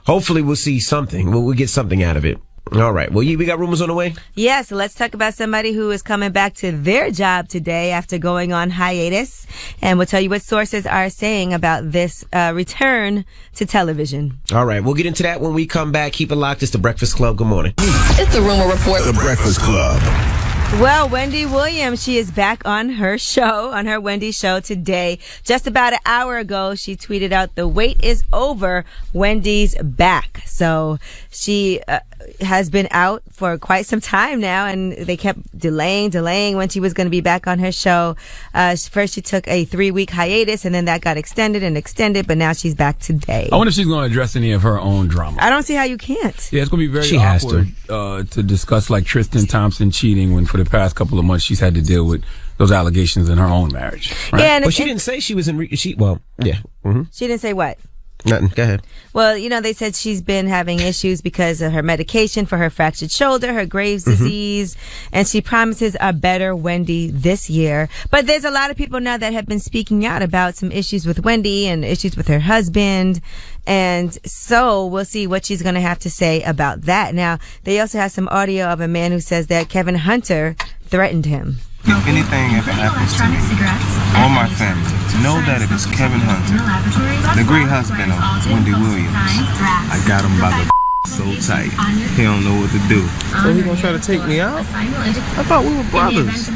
hopefully we'll see something. We'll get something out of it. All right. Well, we got rumors on the way? Yeah, so let's talk about somebody who is coming back to their job today after going on hiatus. And we'll tell you what sources are saying about this return to television. All right. We'll get into that when we come back. Keep it locked. It's The Breakfast Club. Good morning. It's the Rumor Report. The Breakfast Club. Well, Wendy Williams, she is back on her show, on her Wendy show today. Just about an hour ago, she tweeted out, "The wait is over. Wendy's back." So she has been out for quite some time now, and they kept delaying when she was going to be back on her show. First, she took a 3-week hiatus, and then that got extended, but now she's back today. I wonder if she's going to address any of her own drama. I don't see how you can't. Yeah, it's going to be very awkward to discuss like Tristan Thompson cheating when for for the past couple of months, she's had to deal with those allegations in her own marriage. Right? Yeah, but she didn't say she was in. She didn't say what. Nothing. Go ahead. Well, they said she's been having issues because of her medication for her fractured shoulder, her Graves' disease, and she promises a better Wendy this year. But there's a lot of people now that have been speaking out about some issues with Wendy and issues with her husband. And so we'll see what she's going to have to say about that. Now, they also have some audio of a man who says that Kevin Hunter threatened him. If anything ever happens to me or my family, know that it is Kevin Hunter, the great husband of Wendy Williams. I got him by the so tight, he don't know what to do. So he gonna try to take me out? I thought we were brothers.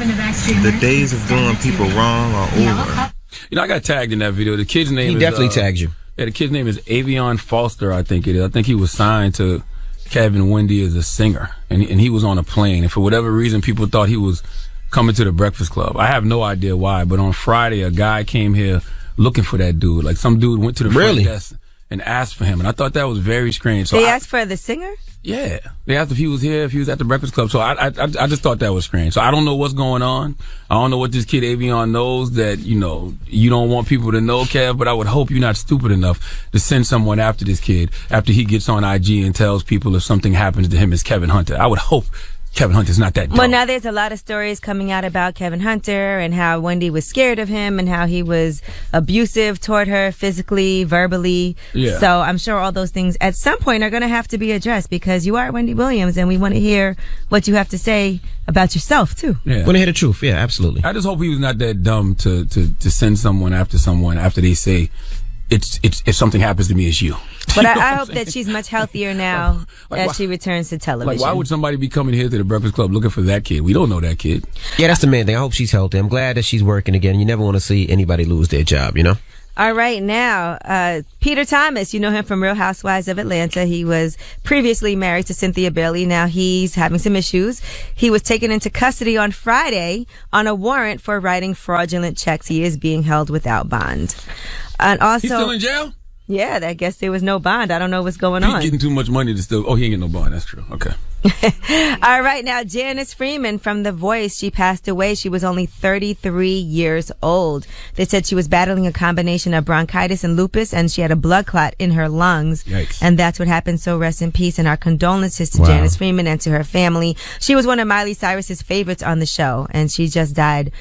The days of doing people wrong are over. I got tagged in that video. The kid's name He is, definitely tagged you. Yeah, the kid's name is Avion Foster, I think it is. I think he was signed to Kevin and Wendy as a singer, and he was on a plane. And for whatever reason, people thought he was coming to the Breakfast Club. I have no idea why, but on Friday, a guy came here looking for that dude. Like, some dude went to the front desk and asked for him, and I thought that was very strange. So they asked for the singer? Yeah. They asked if he was here, if he was at the Breakfast Club. So I just thought that was strange. So I don't know what's going on. I don't know what this kid Avion knows that, you don't want people to know, Kev, but I would hope you're not stupid enough to send someone after this kid after he gets on IG and tells people if something happens to him as Kevin Hunter. I would hope Kevin Hunter's not that dumb. Well, now there's a lot of stories coming out about Kevin Hunter and how Wendy was scared of him and how he was abusive toward her physically, verbally. Yeah. So I'm sure all those things at some point are going to have to be addressed because you are Wendy Williams and we want to hear what you have to say about yourself too. Yeah. Want to hear the truth. Yeah, absolutely. I just hope he was not that dumb to send someone after they say, if something happens to me, it's you. But I hope that she's much healthier now as she returns to television. Like, why would somebody be coming here to the Breakfast Club looking for that kid? We don't know that kid. Yeah, that's the main thing. I hope she's healthy. I'm glad that she's working again. You never want to see anybody lose their job, All right, now, Peter Thomas, you know him from Real Housewives of Atlanta. He was previously married to Cynthia Bailey. Now he's having some issues. He was taken into custody on Friday on a warrant for writing fraudulent checks. He is being held without bond. And also, he's still in jail? Yeah, I guess there was no bond. I don't know what's going on. He's getting too much money to still... Oh, he ain't getting no bond. That's true. Okay. All right, now Janice Freeman from The Voice, she passed away. She was only 33 years old. They said she was battling a combination of bronchitis and lupus, and she had a blood clot in her lungs. Yikes. And that's what happened. So rest in peace, and our condolences to Janice Freeman and to her family. She was one of Miley Cyrus's favorites on the show, and she just died,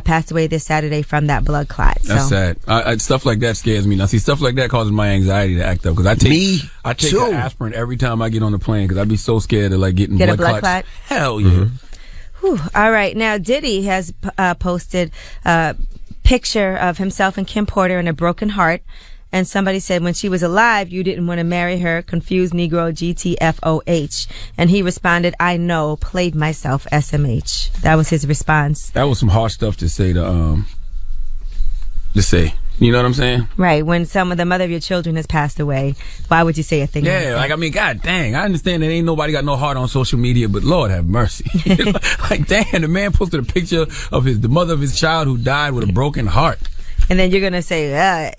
passed away this Saturday from that blood clot. That's sad. Stuff like that scares me. Now, see, stuff like that causes my anxiety to act up because I take an aspirin every time I get on the plane because I'd be so scared of getting blood clots. Clot? Hell yeah. Whew. All right. Now, Diddy has posted a picture of himself and Kim Porter in a broken heart. And somebody said, when she was alive, you didn't want to marry her. Confused Negro GTFOH. And he responded, I know, played myself SMH. That was his response. That was some harsh stuff to say to say. You know what I'm saying? Right. When the mother of your children has passed away, why would you say a thing like that? God dang. I understand that ain't nobody got no heart on social media, but Lord have mercy. Damn, the man posted a picture of the mother of his child who died with a broken heart. And then you're going to say,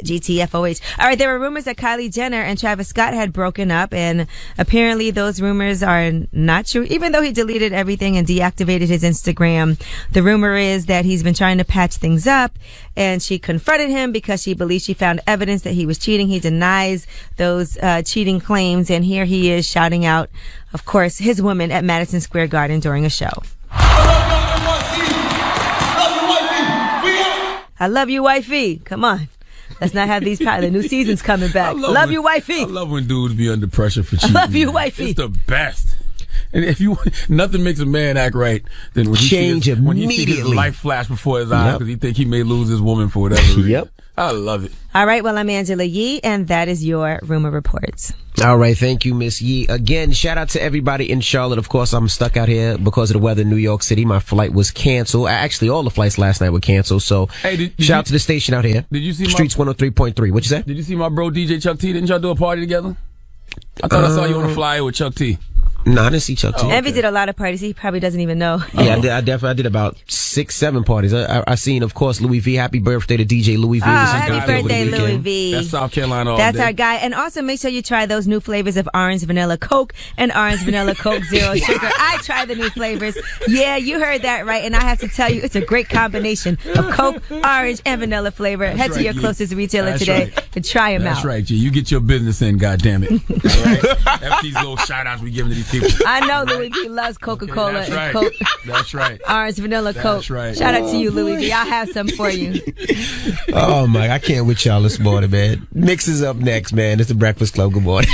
GTFOH. All right, there were rumors that Kylie Jenner and Travis Scott had broken up, and apparently those rumors are not true. Even though he deleted everything and deactivated his Instagram, the rumor is that he's been trying to patch things up, and she confronted him because she believes she found evidence that he was cheating. He denies those cheating claims, and here he is shouting out, of course, his woman at Madison Square Garden during a show. I love you, wifey. Come on. Let's not have these the new season's coming back. Love you, wifey. I love when dudes be under pressure for cheating. Love you, wifey. It's the best. And if nothing makes a man act right than when he sees his life flash before his eyes because he think he may lose his woman for whatever reason. Yep. I love it. All right. Well, I'm Angela Yee, and that is your Rumor Reports. All right. Thank you, Miss Yee. Again, shout out to everybody in Charlotte. Of course, I'm stuck out here because of the weather in New York City. My flight was canceled. Actually, all the flights last night were canceled. So shout out to the station out here. Did you see Streets 103.3. What you say? Did you see my bro DJ Chuck T? Didn't y'all do a party together? I thought I saw you on a flyer with Chuck T. No, I didn't see Chuck T. Envy did a lot of parties. He probably doesn't even know. Yeah, I did about 6-7 parties. I seen, of course, Louis V. Happy birthday to DJ Louis V. Oh, happy birthday, Louis V. That's South Carolina all That's day. our guy. And also make sure you try those new flavors of orange vanilla Coke and orange vanilla Coke Zero Sugar. I tried the new flavors. Yeah, you heard that right. And I have to tell you, it's a great combination of Coke, orange, and vanilla flavor. Head to your closest retailer today to try them out. That's right, G. You get your business in, goddammit. All right? That's these little shout-outs we giving to these people. I know Louis V loves Coca-Cola that's right. and Coke. That's right. Orange vanilla Coke. That's right. Shout out to you, Louis V. I'll have some for you. Oh, my, I can't with y'all this morning, man. Mix is up next, man. It's the Breakfast Club. Good morning.